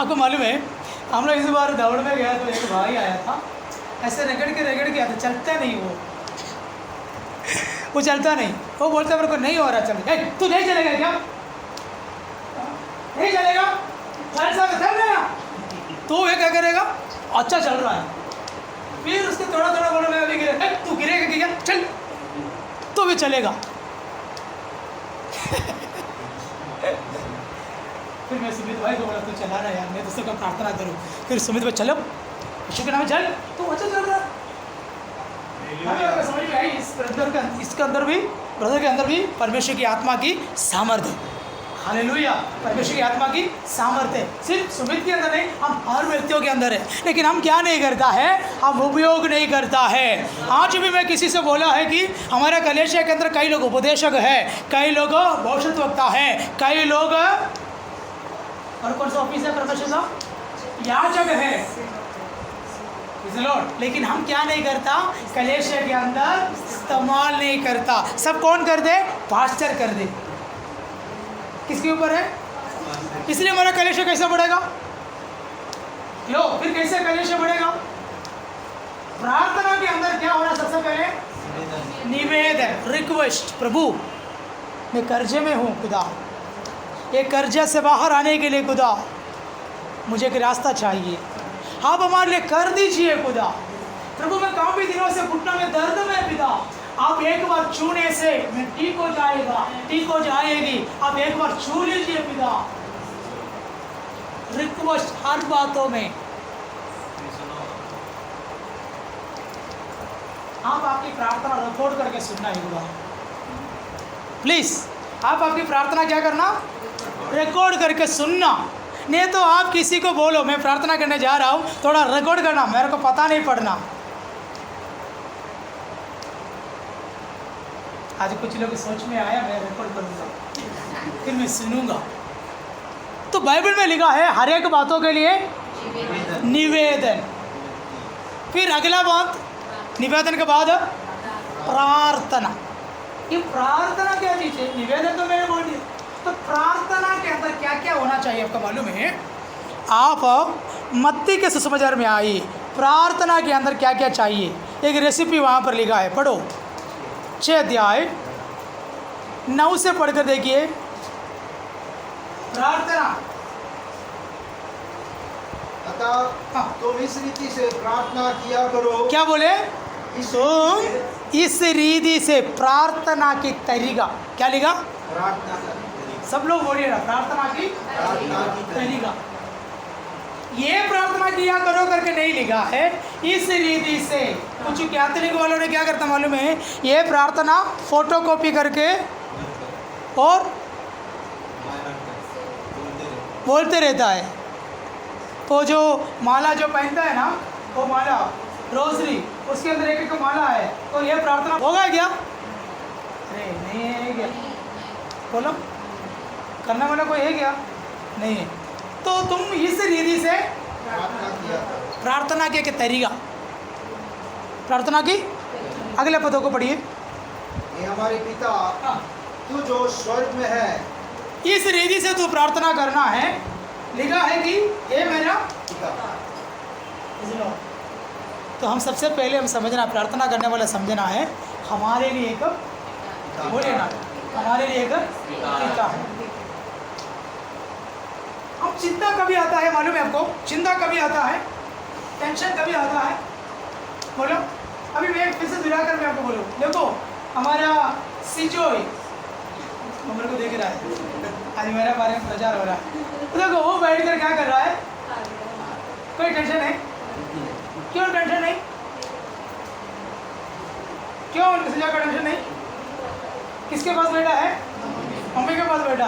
आपको मालूम है हम लोग इस बार दौड़ में गया तो एक भाई आया था, ऐसे रगड़ के आया था, चलता नहीं वो चलता नहीं। वो बोलता मेरे को नहीं हो रहा चल। तू नहीं चलेगा क्या? नहीं चलेगा? चल गया तो ये क्या करेगा? अच्छा चल रहा है। फिर उसके थोड़ा बोलो मैं अभी गिरे, तू गिरेगा क्या? चल तो भी चलेगा। फिर मैं सुमित भाई को बोला तू चला रहा यार, मैं दूसरों का प्रार्थना करूँ। फिर सुमित भाई चलो यीशु के नाम चल, तो अच्छा चल रहा। समझ में आई इसके अंदर भी, ब्रदर के अंदर भी परमेश्वर की आत्मा की सामर्थ्य। हालेलुया, परमेश्वर की आत्मा की सामर्थ्य सिर्फ सुमित के अंदर नहीं, हम हर व्यक्तियों के अंदर है। लेकिन हम क्या नहीं करता है? हम उपयोग नहीं करता है। आज भी मैं किसी से बोला है कि हमारे कलेशिया के अंदर कई लोग उपदेशक है, कई लोग भविष्यद्वक्ता है, कई लोग और कौन सा ऑफिस है परमेश्वर का? याजक है। लॉर्ड, लेकिन हम क्या नहीं करता? कलेशिया के अंदर इस्तेमाल नहीं करता। सब कौन कर दे? पास्टर कर दे। किसके ऊपर है? इसलिए हमारा कलेशिया कैसा बढ़ेगा? लो फिर कैसे कलेशिया बढ़ेगा? प्रार्थना के अंदर क्या होना? सबसे पहले निवेदन, रिक्वेस्ट। प्रभु मैं कर्जे में हूँ खुदा, ये कर्जे से बाहर आने के लिए खुदा मुझे एक रास्ता चाहिए, आप हमारे लिए कर दीजिए खुदा। प्रभु मैं काफ़ी दिनों से घुटनों में दर्द में पिता, आप एक बार छूने से मैं ठीक हो जाएगा, ठीक हो जाएगी, आप एक बार छू लीजिए पिता। रिक्वेस्ट हर बातों में। आप आपकी प्रार्थना रिकॉर्ड करके सुनना है खुदा, प्लीज़। आप आपकी प्रार्थना क्या करना? रिकॉर्ड करके सुनना। नहीं तो आप किसी को बोलो मैं प्रार्थना करने जा रहा हूँ, थोड़ा रिकॉर्ड करना, मेरे को पता नहीं पढ़ना। आज कुछ लोग सोच में आया मैं रिकॉर्ड करूँगा फिर मैं सुनूंगा। तो बाइबल में लिखा है हर एक बातों के लिए निवेदन। फिर अगला बात, निवेदन के बाद प्रार्थना। ये प्रार्थना क्या चीज़ है? निवेदन तो मैंने बोल दिया। तो प्रार्थना के अंदर क्या क्या होना चाहिए आपको मालूम है? आप मत्ती के सुसमाचार में आइए, प्रार्थना के अंदर क्या क्या चाहिए एक रेसिपी वहाँ पर लिखा है। पढ़ो 6 अध्याय 9 से पढ़कर देखिए। प्रार्थना अतः तुम इस रीति से प्रार्थना किया करो। क्या बोले? तुम इस रीति से प्रार्थना की तरीका। क्या लिखा? प्रार्थना करो। सब लोग बोलिए ना, प्रार्थना की तरीका। ये प्रार्थना किया करो करके नहीं लिखा है, इस रीति से। कुछ कैथोलिक वालों ने क्या करता मालूम है? ये प्रार्थना फोटोकॉपी करके और बोलते रहता है। वो जो माला जो पहनता है ना, वो माला रोजरी, उसके अंदर एक एक माला है। तो ये प्रार्थना होगा क्या? अरे नहीं है क्या? बोलो, करने वाला कोई है क्या? नहीं है। तो तुम इस रीति से प्रार्थना के तरीका, प्रार्थना की अगले पदों को पढ़िए। ये हमारे पिता तू जो स्वर्ग में है। इस रीति से तू प्रार्थना करना है। लिखा है कि ये मेरा पिता। तो हम सबसे पहले हम समझना, प्रार्थना करने वाला समझना है हमारे लिए एक, बोलिए ना, हमारे लिए एक पिता है। अब चिंता कभी आता है मालूम है आपको? चिंता कभी आता है, टेंशन कभी आता है। बोलो अभी मैं फिर से दिलाकर मैं आपको बोलूँ। देखो हमारा सिजोई मेरे को देख रहा है, आज मेरे बारे में प्रचार हो रहा है। तो देखो वो बैठ कर क्या कर रहा है? कोई टेंशन नहीं। क्यों टेंशन नहीं? क्यों सिजा का टेंशन नहीं? किसके पास बैठा है? मम्मी के पास बैठा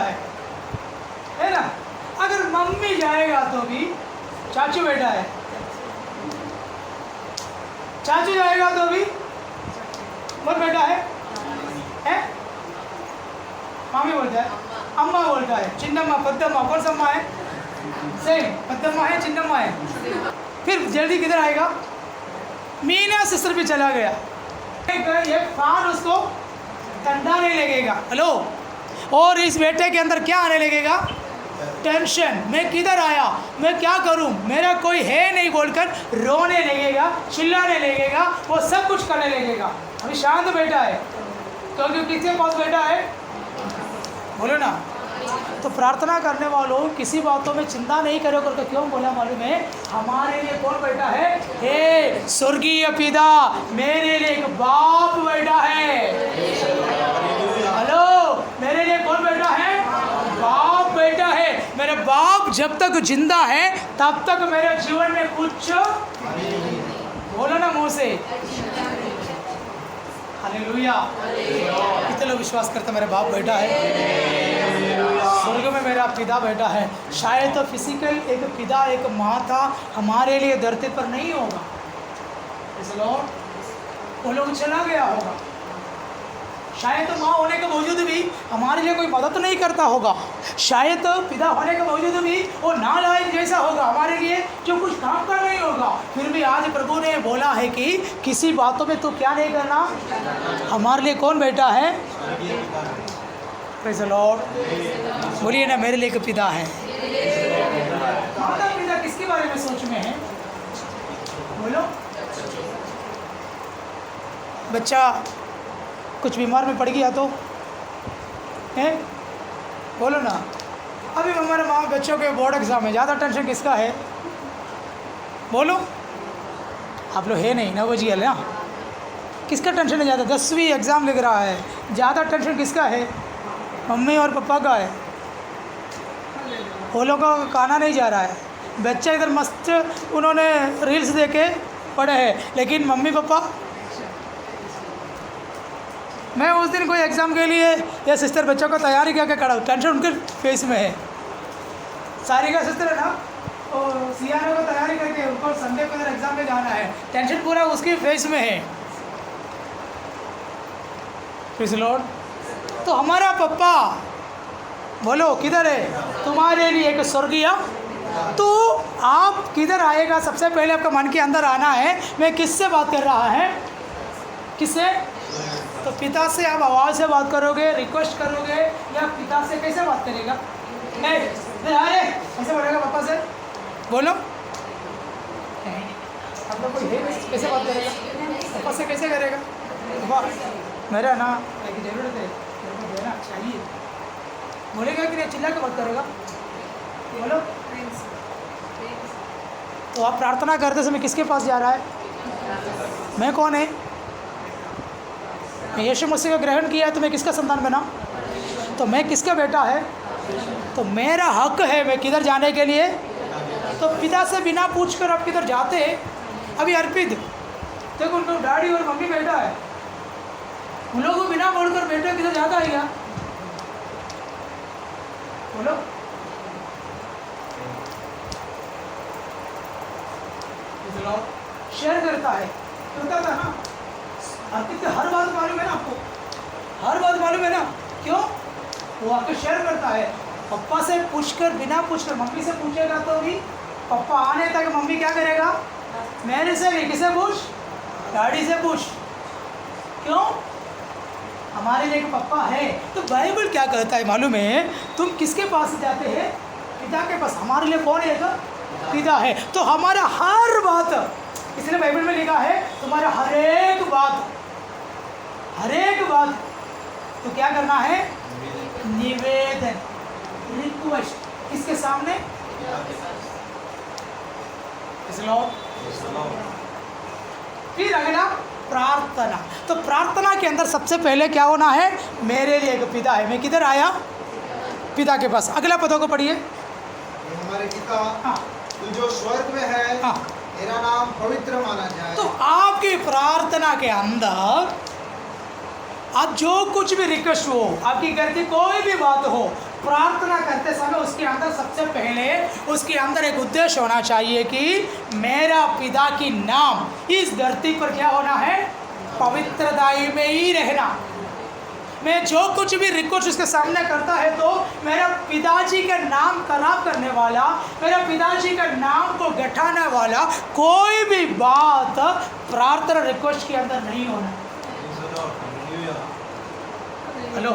है ना? अगर मम्मी जाएगा तो भी चाचू बैठा है, चाचू जाएगा तो भी वो बैठा है? मामी बोलता है, अम्मा बोलता है, चिन्नम्मा पद्दम्मा, कौन सा अम्मा है? सेम, पद्दम्मा है, चिन्नम्मा है। फिर जल्दी किधर आएगा? मीना सिस्टर भी चला गया। एक फैन उसको ठंडा नहीं लगेगा। हेलो, और इस बेटे के अंदर क्या आने लगेगा? टेंशन, मैं किधर आया, मैं क्या करूं, मेरा कोई है नहीं बोलकर रोने लगेगा, चिल्लाने लगेगा, वो सब कुछ करने लगेगा। अभी शांत बैठा है क्योंकि किसके पास बैठा है, बोलो ना। तो प्रार्थना करने वालों किसी बातों में चिंता नहीं करो करके क्यों बोला मालूम है? हमारे लिए कौन बैठा है? हे स्वर्गीय पिता, मेरे लिए एक बाप बैठा है। हेलो, मेरे लिए कौन बैठा है? बाप बैठा है। मेरे बाप जब तक जिंदा है तब तक मेरे जीवन में कुछ, बोलो ना मुंह से, हालेलुया। कितने लोग विश्वास करते मेरे बाप बैठा है, स्वर्ग में मेरा पिता बैठा है। शायद तो फिजिकल एक पिता एक माँ था, हमारे लिए धरती पर नहीं होगा, वो लोग चला गया होगा। शायद तो माँ होने के बावजूद भी हमारे लिए कोई मदद नहीं करता होगा। शायद तो पिता होने के बावजूद भी वो नालायक जैसा होगा, हमारे लिए जो कुछ काम का नहीं होगा। फिर भी आज प्रभु ने बोला है कि किसी बातों में तो क्या नहीं करना। हमारे लिए कौन बैठा है? Praise the Lord. बोलिए ना, मेरे लिए एक पिता है। माता पिता किसके बारे में सोच में है? बोलो। बच्चा कुछ बीमार में पड़ गया तो है, बोलो ना। अभी हमारे माँ बच्चों के बोर्ड एग्ज़ाम है, ज़्यादा टेंशन किसका है? बोलो। आप लोग है नहीं ना, बजिए ना। किसका टेंशन है ज़्यादा? 10वीं एग्ज़ाम लिख रहा है, ज़्यादा टेंशन किसका है? मम्मी और पापा का है। वो लोगों का खाना नहीं जा रहा है, बच्चे इधर मस्त उन्होंने रील्स देखे पड़े हैं, लेकिन मम्मी पापा। मैं उस दिन कोई एग्ज़ाम के लिए या सिस्टर बच्चों को तैयारी क्या क्या करा, टेंशन उनके फेस में है। सारी का सिस्टर है ना, और सीआरओ को तैयारी करके उनको संडे को एग्ज़ाम में जाना है, टेंशन पूरा उसके फेस में है। Praise the Lord. तो हमारा पप्पा, बोलो किधर है? तुम्हारे लिए एक स्वर्गीय। तो आप किधर आएगा? सबसे पहले आपका मन के अंदर आना है, मैं किससे बात कर रहा है? किससे? तो पिता से आप आवाज़ से बात करोगे, रिक्वेस्ट करोगे, या पिता से कैसे बात करेगा? कैसे बोलेगा पापा से? बोलो। आप लोग कोई है कैसे बात करेगा? पापा से कैसे करेगा? पापा मेरा ना एक ज़रूरत है, मेरे को देना चाहिए, बोलेगा कि नहीं? चिल्ला के बात करेगा? बोलो। तो आप प्रार्थना करते समय किसके पास जा रहा है? मैं कौन है? मैं यीशु मसीह को ग्रहण किया तो मैं किसका संतान बना? तो मैं किसका बेटा है? तो मेरा हक है मैं किधर जाने के लिए। तो पिता से बिना पूछकर आप किधर जाते हैं? अभी अर्पित देखो, उनको डैडी और मम्मी बेटा है, उन लोगों को बिना बोलकर बेटे किधर जाता है क्या? बोलो। शेयर करता है, करता था ना। अर्पित हर बात मालूम है ना आपको, हर बात मालूम है ना। क्यों? वो आपको शेयर करता है। पापा से पूछकर, बिना पूछकर, मम्मी से पूछेगा तो भी पापा आने तक मम्मी क्या करेगा? मेरे से भी किसे पूछ? डैडी से पूछ। क्यों? हमारे लिए एक पापा है। तो बाइबल क्या कहता है मालूम है? तुम किसके पास जाते हैं? पिता के पास। हमारे लिए कौन है? पिता है। तो हमारा हर बात, इसलिए बाइबल में लिखा है तुम्हारा हर एक बात, हर एक बात तो क्या करना है? निवेदन, रिक्वेस्ट। किसके सामने? फिर अगला प्रार्थना। तो प्रार्थना के अंदर सबसे पहले क्या होना है? मेरे लिए एक पिता है, मैं किधर आया? पिता के पास। अगला पदों को पढ़िए। हमारे पिता, हाँ, तू जो स्वर्ग में है, हाँ। तेरा नाम पवित्र माना जाए। तो आपकी प्रार्थना के अंदर आप जो कुछ भी रिक्वेस्ट हो, आपकी घर की कोई भी बात हो, प्रार्थना करते समय उसके अंदर सबसे पहले उसके अंदर एक उद्देश्य होना चाहिए कि मेरा पिता की नाम इस धरती पर क्या होना है? पवित्रताई में ही रहना। मैं जो कुछ भी रिक्वेस्ट उसके सामने करता है तो मेरा पिताजी का नाम खराब करने वाला, मेरा पिताजी का नाम को गठाने वाला कोई भी बात प्रार्थना रिक्वेस्ट के अंदर नहीं होना। हेलो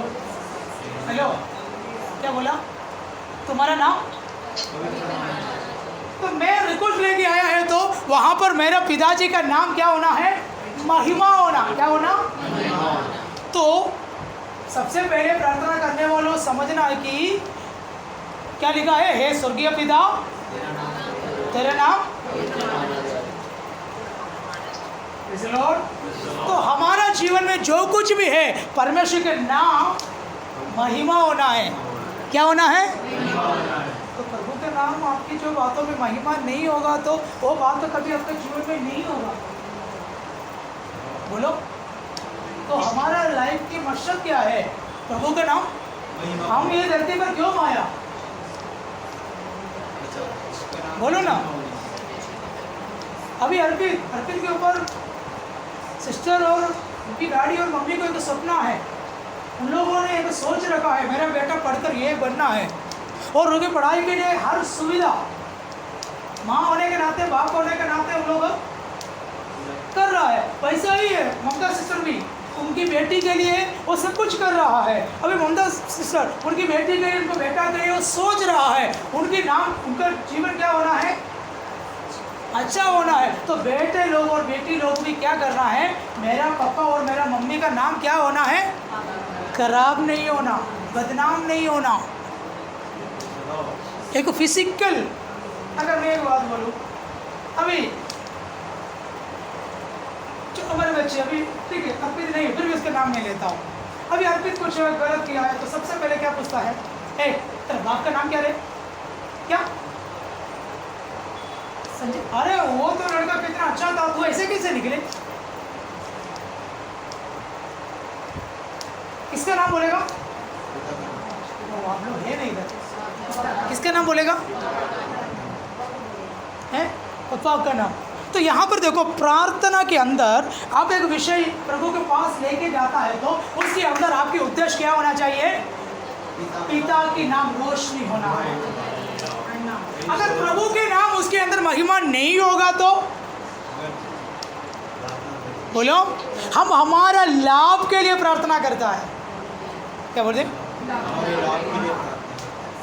हेलो, क्या बोला? तुम्हारा नाम। तो मैं रिकॉर्ड लेके आया है तो वहाँ पर मेरा पिताजी का नाम क्या होना है? महिमा होना। क्या होना? तो सबसे पहले प्रार्थना करने वालों समझना है कि क्या लिखा है? हे स्वर्गीय पिता, तेरा नाम। Praise the Lord। तो हमारा जीवन में जो कुछ भी है परमेश्वर के नाम महिमा होना है। क्या होना है? तो प्रभु के नाम आपकी जो बातों में महिमा नहीं होगा तो वो बात तो कभी आपके जीवन में नहीं होगा। बोलो। तो हमारा लाइफ की मकसद क्या है? प्रभु के नाम। हम ये धरती पर क्यों आया? बोलो ना। अभी अर्पित के ऊपर सिस्टर और उनकी डैडी और मम्मी को एक सपना है। उन लोगों ने एक सोच रखा है मेरा बेटा पढ़कर ये बनना है और उनकी पढ़ाई के लिए हर सुविधा माँ होने के नाते, बाप होने के नाते उन लोग कर रहा है। वैसा ही है ममता सिस्टर भी उनकी बेटी के लिए वो सब कुछ कर रहा है। अभी ममता सिस्टर उनकी बेटी के लिए, उनको बेटा के लिए वो सोच रहा है उनकी नाम, उनका जीवन क्या होना है? अच्छा होना है। तो बेटे लोग और बेटी लोग भी क्या करना है? मेरा पापा और मेरा मम्मी का नाम क्या होना है? खराब नहीं होना, बदनाम नहीं होना। एक फिजिकल, अगर मैं एक बात बोलूँ, अभी जो हमारे बच्चे अभी ठीक है अर्पित नहीं, फिर भी उसका नाम नहीं लेता हूँ। अभी अर्पित कुछ गलत किया है तो सबसे पहले क्या पूछता है? तेरा बाप का नाम क्या रे? क्या संजय? अरे वो तो लड़का कितना अच्छा था, तू ऐसे कैसे निकले? किसका नाम बोलेगा? आप लोग है नहीं इधर। किसका नाम बोलेगा? है पापा का नाम। तो यहाँ पर देखो प्रार्थना के अंदर आप एक विषय प्रभु के पास लेके जाता है तो उसके अंदर आपकी उद्देश्य क्या होना चाहिए? पिता की नाम रोशनी होना है। अगर प्रभु के नाम उसके अंदर महिमा नहीं होगा तो बोलो, हम हमारा लाभ के लिए प्रार्थना करता है। क्या बोलते?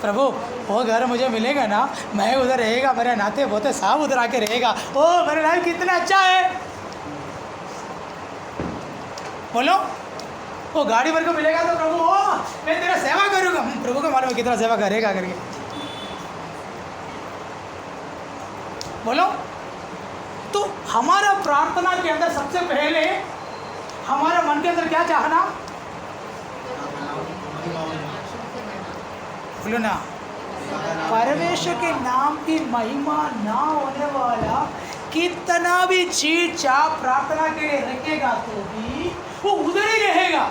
प्रभु वो घर मुझे मिलेगा ना, मैं उधर रहेगा, मेरे नाते पोते साहब उधर आके रहेगा, ओ मेरा लाइफ कितना अच्छा है। बोलो, वो गाड़ी भर को मिलेगा तो प्रभु ओ मैं तेरा सेवा करूँगा। प्रभु को मालूम है कितना सेवा करेगा करके। बोलो। तो हमारा प्रार्थना के अंदर सबसे पहले हमारा मन के अंदर क्या चाहना? बोलो ना। परमेश्वर के नाम की महिमा ना होने वाला कितना भी चीज चाह प्रार्थना के लिए रखेगा तो भी वो उधर ही रहेगा।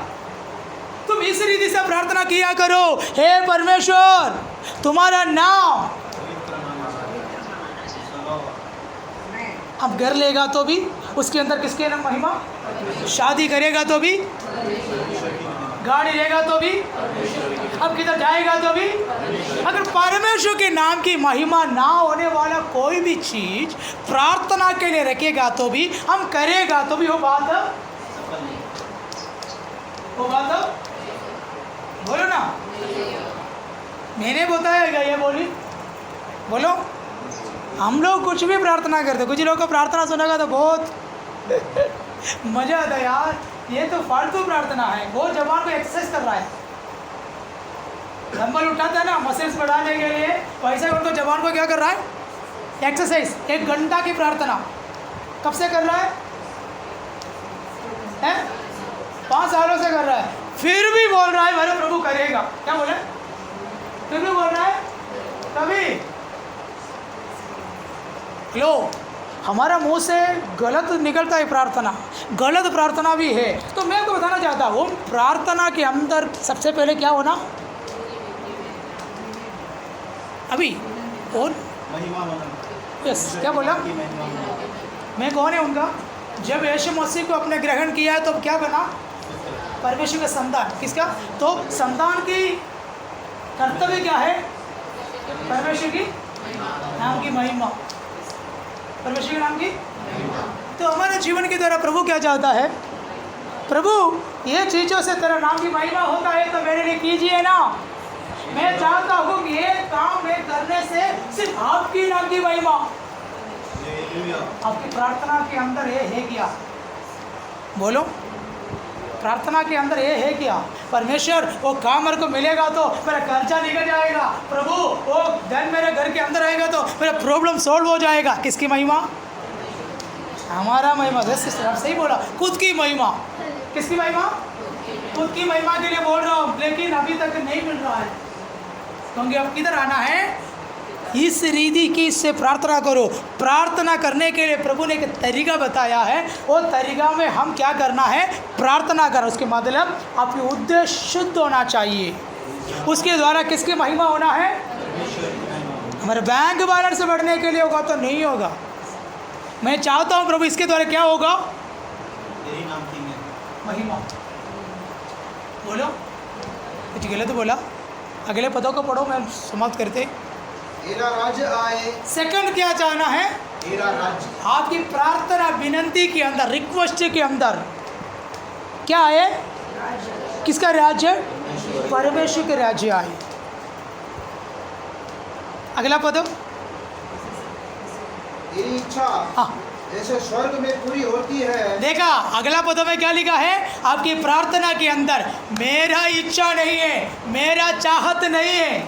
तुम इस रीति से प्रार्थना किया करो, हे परमेश्वर तुम्हारा नाम। अब घर लेगा तो भी उसके अंदर किसके नाम महिमा? शादी करेगा तो भी, गाड़ी लेगा तो भी, अब किधर जाएगा तो भी। अगर परमेश्वर के नाम की महिमा ना होने वाला कोई भी चीज प्रार्थना के लिए रखेगा तो भी, हम करेगा तो भी वो बात बोलो ना। मैंने बताया ये बोली। बोलो। हम लोग कुछ भी प्रार्थना करते, कुछ लोग को प्रार्थना सुनेगा तो बहुत मज़ा आता है यार, ये तो फालतू प्रार्थना है। वो जवान को एक्सरसाइज कर रहा है, डंबल उठाता है ना मसल्स बढ़ाने के लिए, वैसे उनको जवान को क्या कर रहा है? एक्सरसाइज। 1 घंटा की प्रार्थना कब से कर रहा है? 5 सालों से कर रहा है, फिर भी बोल रहा है मेरे प्रभु करेगा। क्या बोले? फिर भी बोल रहा है कभी। लो, हमारा मुंह से गलत निकलता है प्रार्थना, गलत प्रार्थना भी है। तो मैं आपको बताना चाहता हूँ प्रार्थना के अंदर सबसे पहले क्या होना? अभी और यस क्या बोला? मैं कौन है उनका? जब यीशु मसीह को अपने ग्रहण किया तो क्या बना? परमेश्वर का संतान। किसका? तो संतान की कर्तव्य क्या है? परमेश्वर की नाम की महिमा। परमेश्वर के नाम की। तो हमारे जीवन के द्वारा प्रभु क्या चाहता है? प्रभु ये चीज़ों से तेरा नाम की महिमा होता है तो मेरे लिए कीजिए ना। मैं चाहता हूँ कि ये काम मैं करने से सिर्फ आपकी नाम की महिमा, आपकी प्रार्थना के अंदर ये है क्या? बोलो, प्रार्थना के अंदर ये है क्या? परमेश्वर वो काम मेरे को मिलेगा तो मेरा कर्जा निकल जाएगा, प्रभु वो धन मेरे घर के अंदर आएगा तो मेरा प्रॉब्लम सॉल्व हो जाएगा। किसकी महिमा? हमारा महिमा। सिस्टर आप सही बोला, खुद की महिमा। किसकी महिमा? खुद की महिमा के लिए बोल रहा हूँ, लेकिन अभी तक नहीं मिल रहा है, क्योंकि अब किधर आना है? इस रीति की से प्रार्थना करो। प्रार्थना करने के लिए प्रभु ने एक तरीका बताया है, वो तरीका में हम क्या करना है? प्रार्थना करो। उसके मतलब आपकी उद्देश्य शुद्ध होना चाहिए, उसके द्वारा किसकी महिमा होना है? हमारे बैंक बैलेंस बढ़ने के लिए होगा तो नहीं होगा। मैं चाहता हूँ प्रभु इसके द्वारा क्या होगा? तेरी नाम की महिमा। बोलो, कुछ गलत बोला? अगले पदों को पढ़ो, मैं समाप्त करते। तेरा राज्य आए। सेकंड क्या चाहना है? तेरा राज्य। आपकी प्रार्थना विनंती के अंदर, रिक्वेस्ट के अंदर क्या है? किसका राज्य? परमेश्वर के राज्य आए। अगला पद, तेरी इच्छा हाँ जैसे स्वर्ग में पूरी होती है। देखा, अगला पदों में क्या लिखा है? आपकी प्रार्थना के अंदर मेरा इच्छा नहीं है, मेरा चाहत नहीं है।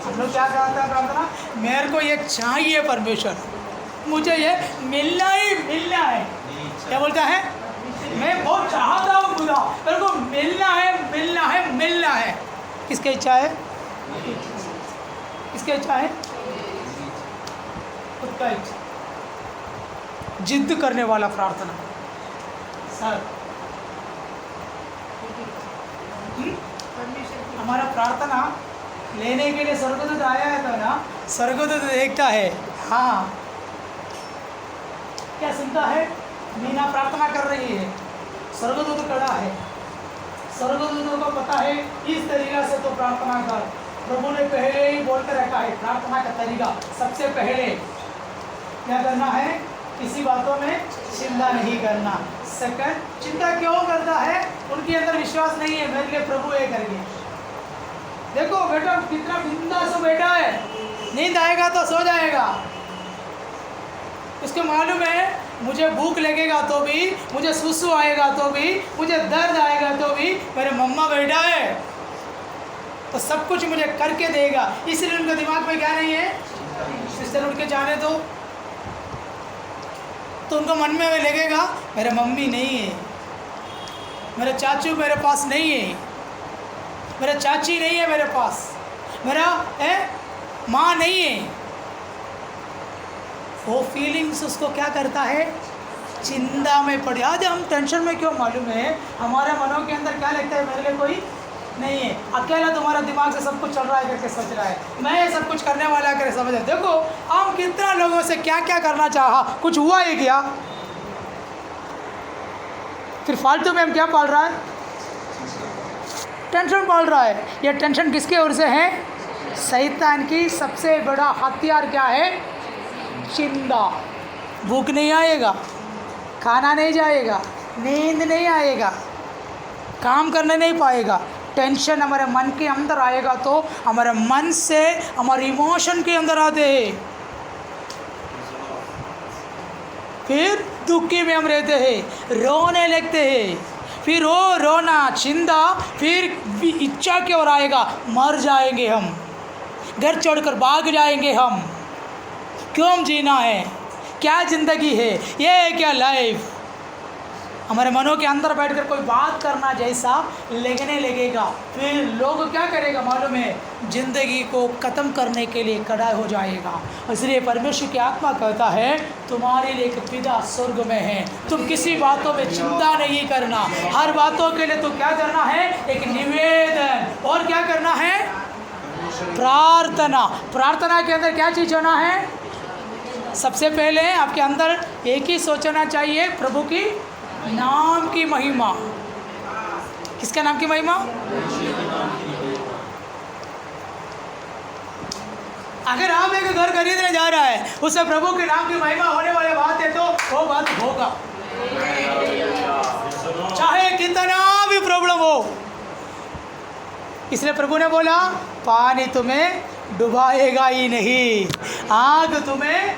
हम लोग क्या चाहते हैं प्रार्थना? मेरे को ये चाहिए परमेश्वर, मुझे ये मिलना ही मिलना है। क्या बोलता है? मैं बहुत चाहता हूँ खुदा, मेरे को मिलना है, मिलना है, मिलना है। किसकी इच्छा है? किसकी इच्छा है? खुद का इच्छा। जिद करने वाला प्रार्थना। सर हमारा प्रार्थना लेने के लिए स्वर्गदूत आया है तो ना, स्वर्गदूत देखता है, हाँ क्या सुनता है? मीना प्रार्थना कर रही है, स्वर्गदूत खड़ा है, स्वर्गदूतों को पता है इस तरीका से तो प्रार्थना कर। प्रभु ने पहले ही बोलते रखा है प्रार्थना का तरीका। सबसे पहले क्या करना है? किसी बातों में चिंता नहीं करना। सेकंड, चिंता क्यों करता है? उनके अंदर विश्वास नहीं है मेरे लिए प्रभु ये करेंगे। देखो बेटा कितना बिंदास बैठा है, नींद आएगा तो सो जाएगा। उसको मालूम है मुझे भूख लगेगा तो भी, मुझे सुसु आएगा तो भी, मुझे दर्द आएगा तो भी मेरे मम्मा बैठा है तो सब कुछ मुझे करके देगा। इसलिए उनके दिमाग में क्या नहीं है? सिस्टर उठ के जाने दो, तो उनको मन में लगेगा मेरे मम्मी नहीं है, मेरे चाचू मेरे पास नहीं है, मेरा चाची नहीं है मेरे पास, मेरा माँ नहीं है। वो फीलिंग्स उसको क्या करता है? चिंता में पड़। आज हम टेंशन में क्यों? मालूम है हमारे मनों के अंदर क्या लगता है? मेरे लिए कोई नहीं है, अकेला तुम्हारा दिमाग से सब कुछ चल रहा है करके सोच रहा है, मैं सब कुछ करने वाला करके समझ रहे। देखो हम कितना लोगों से क्या क्या करना चाहा, कुछ हुआ है क्या? फिर फालतू में हम क्या पाल रहा है? टेंशन पाल रहा है। ये टेंशन किसके ओर से है? शैतान की सबसे बड़ा हथियार क्या है? चिंता। भूख नहीं आएगा, खाना नहीं जाएगा, नींद नहीं आएगा, काम करने नहीं पाएगा। टेंशन हमारे मन के अंदर आएगा तो हमारे मन से हमारे इमोशन के अंदर आते हैं, फिर दुखी में हम रहते हैं, रोने लगते हैं, फिर वो रोना चिंता फिर इच्छा की ओर आएगा, मर जाएंगे हम, घर छोड़कर भाग जाएंगे हम। क्यों जीना है? क्या ज़िंदगी है ये? क्या लाइफ? हमारे मनों के अंदर बैठकर कोई बात करना जैसा लगने लगेगा, फिर लोग क्या करेगा मालूम है? ज़िंदगी को ख़त्म करने के लिए खड़ा हो जाएगा। इसलिए परमेश्वर की आत्मा कहता है तुम्हारे लिए एक पिता स्वर्ग में है, तुम किसी बातों में चिंता नहीं करना, हर बातों के लिए तो क्या करना है? एक निवेदन। और क्या करना है? प्रार्थना। प्रार्थना के अंदर क्या चीज़ होना है? सबसे पहले आपके अंदर एक ही सोचना चाहिए, प्रभु की नाम की महिमा। किसका नाम की महिमा? अगर आप एक घर खरीदने जा रहा है, उससे प्रभु के नाम की महिमा होने वाली बात है तो वो बात होगा, चाहे कितना भी प्रॉब्लम हो। इसलिए प्रभु ने बोला पानी तुम्हें डुबाएगा ही नहीं, आग तुम्हें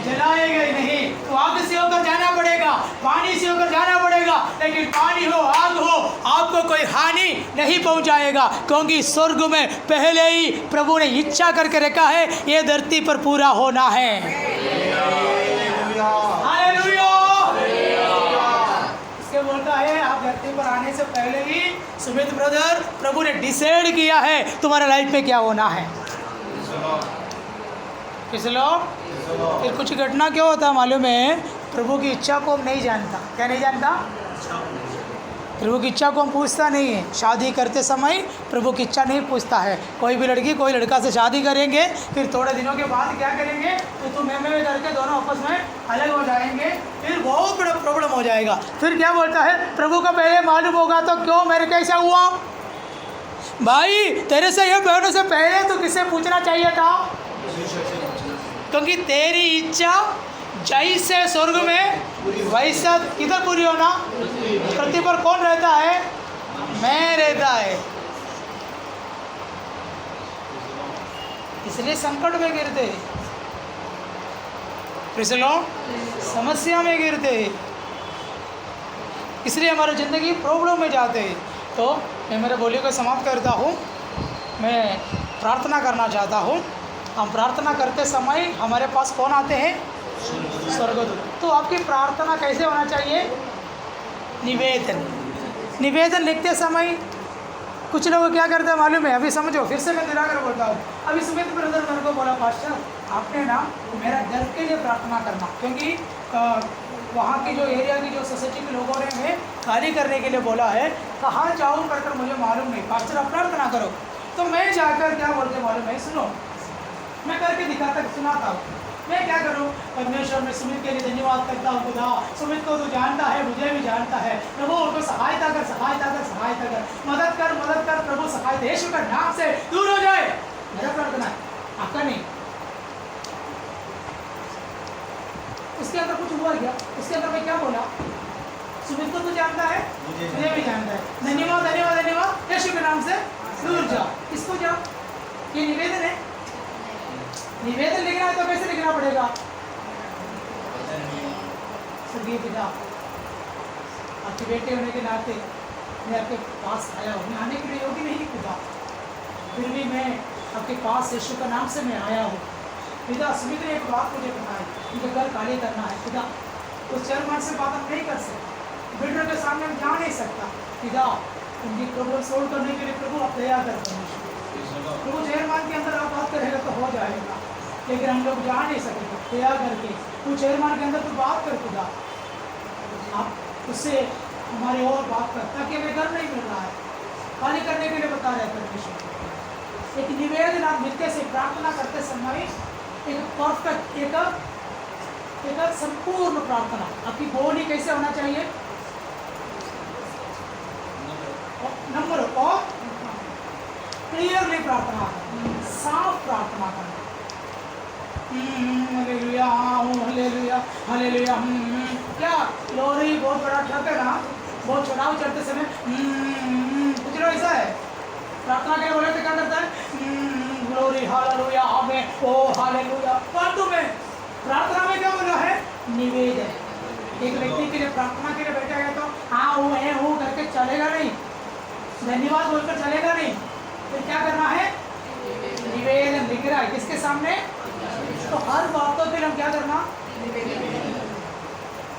जलाएगा ही नहीं। तो आग से होकर जाना पड़ेगा, पानी से होकर जाना पड़ेगा, लेकिन पानी हो आग हो आपको कोई हानि नहीं पहुंचाएगा, क्योंकि स्वर्ग में पहले ही प्रभु ने इच्छा करके रखा है ये धरती पर पूरा होना है। हालेलुया। इसके बोलता है आप धरती पर आने से पहले ही सुमित ब्रदर प्रभु ने डिसाइड किया है तुम्हारे लाइफ में क्या होना है। किस लोग फिर कुछ घटना क्या होता है मालूम है, प्रभु की इच्छा को हम नहीं जानता। क्या नहीं जानता? प्रभु की इच्छा को हम पूछता नहीं है। शादी करते समय प्रभु की इच्छा नहीं पूछता है। कोई भी लड़की कोई लड़का से शादी करेंगे, फिर थोड़े दिनों के बाद क्या करेंगे तो मैं करके दोनों आपस में अलग हो जाएंगे, फिर बहुत बड़ा प्रॉब्लम हो जाएगा। फिर क्या बोलता है प्रभु का पहले मालूम होगा तो क्यों मेरे कैसा हुआ भाई, तेरे से ये बहनों से पहले तो किससे पूछना चाहिए था, क्योंकि तेरी इच्छा जैसे स्वर्ग में वैसा किधर पूरी होना। पृथ्वी पर कौन रहता है? मैं रहता है। इसलिए संकट में गिरते, समस्या में गिरते, इसलिए हमारी ज़िंदगी प्रॉब्लम में जाते हैं। तो मैं मेरे बोली को समाप्त करता हूँ। मैं प्रार्थना करना चाहता हूँ। हम प्रार्थना करते समय हमारे पास कौन आते हैं? स्वर्गदूत। तो आपकी प्रार्थना कैसे होना चाहिए? निवेदन लिखते समय कुछ लोग क्या करते हैं मालूम है? अभी समझो, फिर से मैं दिलाकर बोलता हूँ। अभी सुमित ब्रदर मेरे को बोला पास्टर आपने ना मेरा घर के लिए प्रार्थना करना, क्योंकि वहाँ की जो एरिया की जो सोसाइटी के लोगों ने हमें खाली करने के लिए बोला है। कहाँ जाऊँ कर मुझे मालूम नहीं, पास्टर आप प्रार्थना करो। तो मैं जाकर क्या बोलते मालूम है? सुनो, मैं करके दिखाता सुनाता हूँ। मैं क्या करूँ? परमेश्वर में सुमित के लिए धन्यवाद करता हूँ। खुदा सुमित को तो जानता है, मुझे भी जानता है। प्रभु उनको सहायता कर, सहायता कर, सहायता कर, मदद कर, मदद कर। प्रभु सहायता यीशु का नाम से दूर हो जाए। मेरा प्रार्थना है, आपका नहीं। उसके अंदर कुछ हुआ क्या? उसके अंदर मैं क्या बोला? सुमित को तो जानता है, मुझे भी जानता है। धन्यवाद धन्यवाद धन्यवाद, यीशु के नाम से दूर जाओ। इसको जाओ, ये निवेदन है। निवेदन लिखना है तो कैसे लिखना पड़ेगा? स्वर्गीय पिता, आपके बेटे होने के नाते मैं आपके पास आया हूँ। मैं आने के लिए योग्य नहीं खुदा, फिर भी मैं आपके पास यीशु का नाम से मैं आया हूँ। पिता सुमित ने एक बात मुझे बताई, मुझे घर खाली करना है। पिता उस चेयरमैन से बात हम नहीं कर सकते, बिल्डर के सामने हम जा नहीं सकता। पिता उनकी प्रॉब्लम सोल्व करने के लिए प्रभु आप तैयार करते हैं। प्रभु चेयरमैन के अंदर आप बात करेगा तो हो जाएगा, लेकिन हम लोग जा नहीं सकेंगे। तैयार करके तू चेयरमैन के अंदर तो बात कर खुदा, आप उससे हमारी और बात कर, ताकि हमें घर नहीं मिल रहा है, खाली करने के लिए बता रहे हैं परमेश्वर। एक निवेदन आप नित्य से प्रार्थना करते समय एक परफेक्ट एक संपूर्ण प्रार्थना। आपकी बोली कैसे होना चाहिए? नंबर और क्लियरली प्रार्थना, साफ प्रार्थना करना। Hallelujah hallelujah hallelujah. क्या लोरी बहुत बड़ा ट्रक है ना, बहुत चढ़ाव चढ़ते समय कुछ लोग ऐसा है प्रार्थना के बोले तो क्या करता है? ग्लोरी हालेलुया आमेन ओ हालेलुया। परंतु में प्रार्थना में क्या बोला है? निवेदन। एक व्यक्ति के लिए प्रार्थना के लिए बैठा है तो हाँ वो है वो करके चलेगा नहीं, धन्यवाद बोलकर चलेगा नहीं। फिर क्या करना है? निवेदन लिख रहा है किसके सामने? तो हर बातों पे हम क्या करना?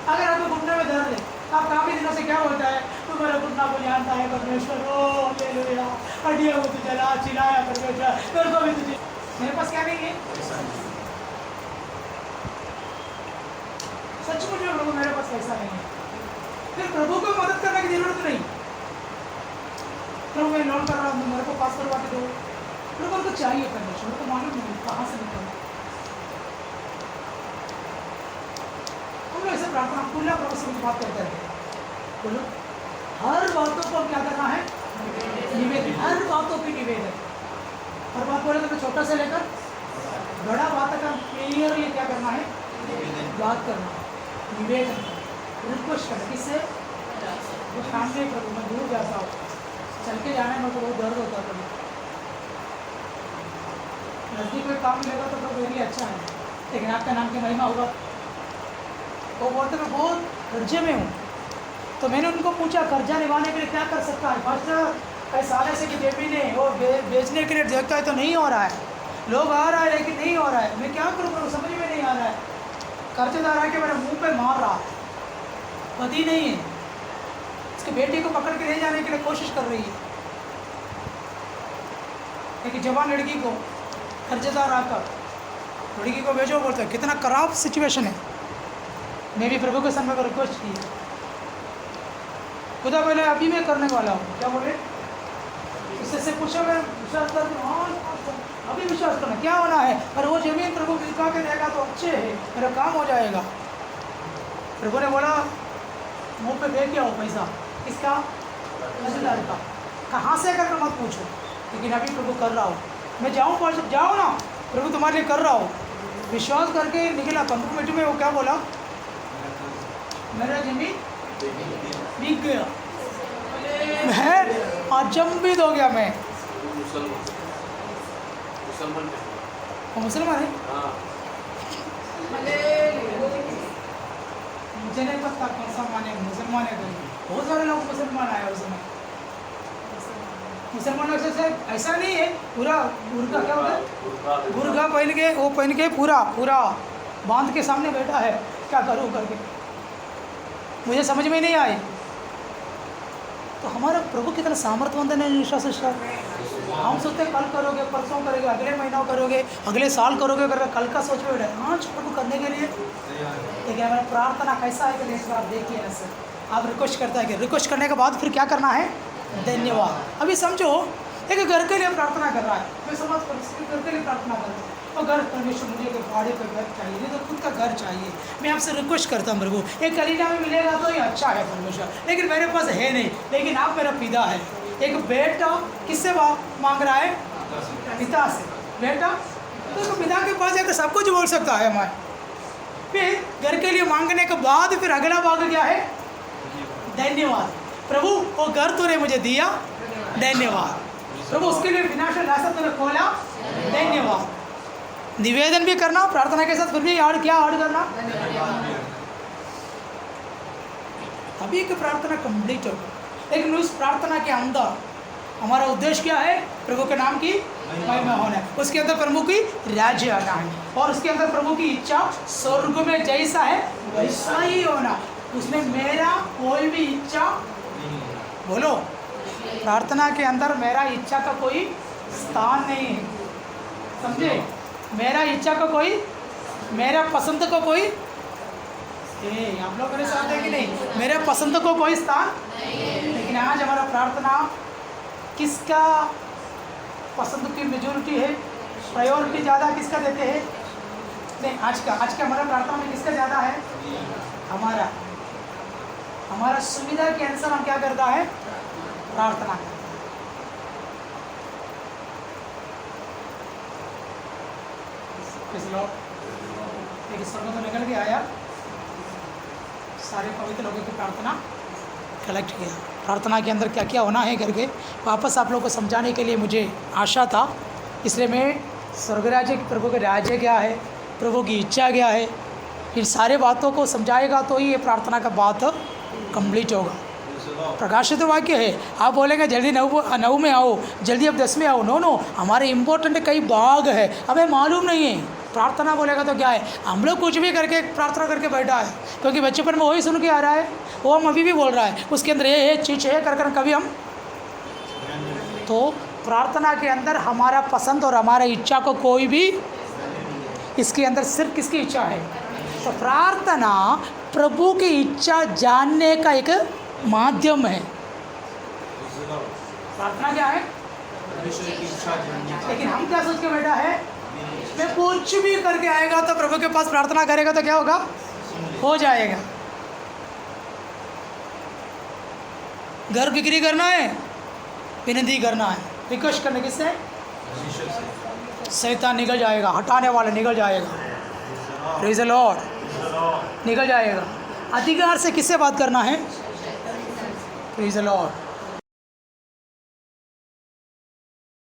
अगर आपको घुटने में दर्द है, आप काफी दिनों से क्या बोलता है? तू मेरे घुटना को जानता है परमेश्वर, ओ हालेलुया, हड्डियों को तू जला चिल्लाया परमेश्वर, तेरे को भी तुझे। मेरे पास क्या नहीं है? सचमुच में प्रभु मेरे पास पैसा नहीं है, फिर प्रभु को मदद करने की जरूरत नहीं। प्रभु मैं लोन कर रहा हूँ, मेरे को पास करवा के दो। प्रभु को चाहिए परमेश्वर, को मालूम नहीं कहाँ से निकलना। हम लोग ऐसे प्रार्थना खुला प्रभु से बात करते हैं। बोलो हर बातों को क्या करना है? निवेदन। हर बातों पे निवेदन। हर बात बोले तो छोटा से लेकर बड़ा बात का क्लियरली क्या करना है? बात करना, निवेदन, रिक्वेस्ट करना। किससे? वो सामने प्रभु मैं दूर जाता हूँ, चल के जाने में तो बहुत दर्द होता है कभी। नज़दीक में काम मिलेगा तो वेरी अच्छा है, लेकिन आपका नाम की महिमा होगा। वो बोलते मैं बहुत कर्जे में हूँ, तो मैंने उनको पूछा कर्जा निभाने के लिए क्या कर सकता है। पास्टर ऐसा ऐसे की ज़मीन है वो बेचने के लिए देखता है तो नहीं हो रहा है, लोग आ रहा है लेकिन नहीं हो रहा है, मैं क्या करूँ समझ में नहीं आ रहा है। कर्जदार आके मेरे मुंह पे मार रहा है, पति नहीं है, उसके बेटे को पकड़ के ले जाने के लिए कोशिश कर रही है। एक जवान लड़की को कर्जदार आकर लड़की को भेजो, बोलते हैं कितना खराब सिचुएशन है। मैं भी प्रभु के सामने रिक्वेस्ट की, खुदा पहले अभी मैं करने वाला हूँ। क्या बोले, इससे पूछा, मैं विश्वास कर हाँ अभी विश्वास करना, क्या होना है, और वो जमीन प्रभु दिखा के देगा तो अच्छे है, मेरा काम हो जाएगा। प्रभु ने बोला मुँह पे दे के आओ पैसा, किसका, कर्जदार का। कहाँ से करके मत पूछो, लेकिन अभी प्रभु कर रहा हूँ, मैं जाऊँ जाओ ना, प्रभु तुम्हारे लिए कर रहा हूँ। विश्वास करके निकला। 15 मिनट में वो क्या बोला, मेरा जमीन बिक गया। मैं अचंभित हो गया। मैं मुसलमान है, मुझे नहीं पता कौन सा माने, मुसलमान है। बहुत सारे लोग मुसलमान आए उस समय। मुसलमानों से ऐसा नहीं है, पूरा बुर्का क्या होता है, बुर्का पहन के, वो पहन के पूरा बांध के सामने बैठा है, क्या करूँ करके मुझे समझ में नहीं आई। तो हमारा प्रभु कितना सामर्थ्यवंत है विश्वास। हम सोचते कल करोगे, परसों करोगे, अगले महीना करोगे, अगले साल करोगे, करके कल का सोच में बैठे आज प्रभु करने के लिए। देखिए हमारा प्रार्थना कैसा है कि इस बार देखिए ऐसे आप रिक्वेस्ट करता है कि रिक्वेस्ट करने के बाद फिर क्या करना है, धन्यवाद। अभी समझो एक घर के लिए प्रार्थना कर रहा है, मैं समझ घर के लिए प्रार्थना कर रहा हूँ, और घर परमेश्वर मुझे एक भाड़े पर घर चाहिए, नहीं तो खुद का घर चाहिए। मैं आपसे रिक्वेस्ट करता हूँ प्रभु, एक कलीना में मिलेगा तो ये अच्छा है परमेश्वर, लेकिन मेरे पास है नहीं, लेकिन आप मेरा पिता है। एक बेटा किससे मांग रहा है, पिता से। बेटा तो पिता के पास जाकर सब कुछ बोल सकता है हमारे। फिर घर के लिए मांगने के बाद फिर अगला भाग क्या है, धन्यवाद। प्रभु वो घर तूने मुझे दिया, धन्यवाद। प्रभु उसके लिए फिनांशियल रास्ता तूने खोला, धन्यवाद। निवेदन भी करना प्रार्थना के साथ, फिर भी ऐड करना, तभी एक प्रार्थना कंप्लीट होगी। लेकिन उस प्रार्थना के अंदर हमारा उद्देश्य क्या है, प्रभु के नाम की महिमा होना है, उसके अंदर प्रभु की राज्य आना है, और उसके अंदर प्रभु की इच्छा स्वर्ग में जैसा है वैसा ही होना। उसमें मेरा कोई भी इच्छा, बोलो, प्रार्थना के अंदर मेरा इच्छा का कोई स्थान नहीं है, समझे। मेरा इच्छा का कोई, मेरा पसंद का कोई, आप लोग मेरे साथ है कि नहीं, मेरे पसंद को कोई स्थान नहीं। लेकिन आज हमारा प्रार्थना किसका पसंद की मेजोरिटी है, प्रायोरिटी ज़्यादा किसका देते हैं, नहीं आज का हमारा प्रार्थना में किसका ज़्यादा है, हमारा सुविधा के अनुसार हम क्या करता है, प्रार्थना। एक स्वर्ग तो निकल के आया, सारे पवित्र लोगों की प्रार्थना कलेक्ट किया। प्रार्थना के अंदर क्या क्या होना है करके वापस आप लोगों को समझाने के लिए मुझे आशा था, इसलिए मैं स्वर्ग राज्य, प्रभु के राज्य क्या है, प्रभु की इच्छा क्या है, इन सारे बातों को समझाएगा तो ही ये प्रार्थना का बात कंप्लीट होगा। प्रकाशित वाक्य है, आप बोलेंगे जल्दी 9 में आओ, जल्दी अब 10 में आओ, नो, हमारे इम्पोर्टेंट कई भाग है, हमें मालूम नहीं है। प्रार्थना बोलेगा तो क्या है, हम लोग कुछ भी करके प्रार्थना करके बैठा है, क्योंकि बचपन में वही सुन के आ रहा है, वो हम अभी भी बोल रहा है, उसके अंदर ये चीज़ है कर कभी हम। तो प्रार्थना के अंदर हमारा पसंद और हमारा इच्छा को कोई भी, इसके अंदर सिर्फ किसकी इच्छा है, तो प्रार्थना प्रभु की इच्छा जानने का एक माध्यम है। प्रार्थना क्या है, लेकिन हम क्या सोच के बैठा है, मैं कुछ भी करके आएगा तो प्रभु के पास प्रार्थना करेगा तो क्या होगा, हो जाएगा। घर बिक्री करना है, विनती करना है, रिक्वेस्ट करने किससे, शैतान निकल जाएगा, हटाने वाला निकल जाएगा, प्रेज़ द लॉर्ड, निकल जाएगा। अधिकार से किससे बात करना है, प्रेज़ द लॉर्ड।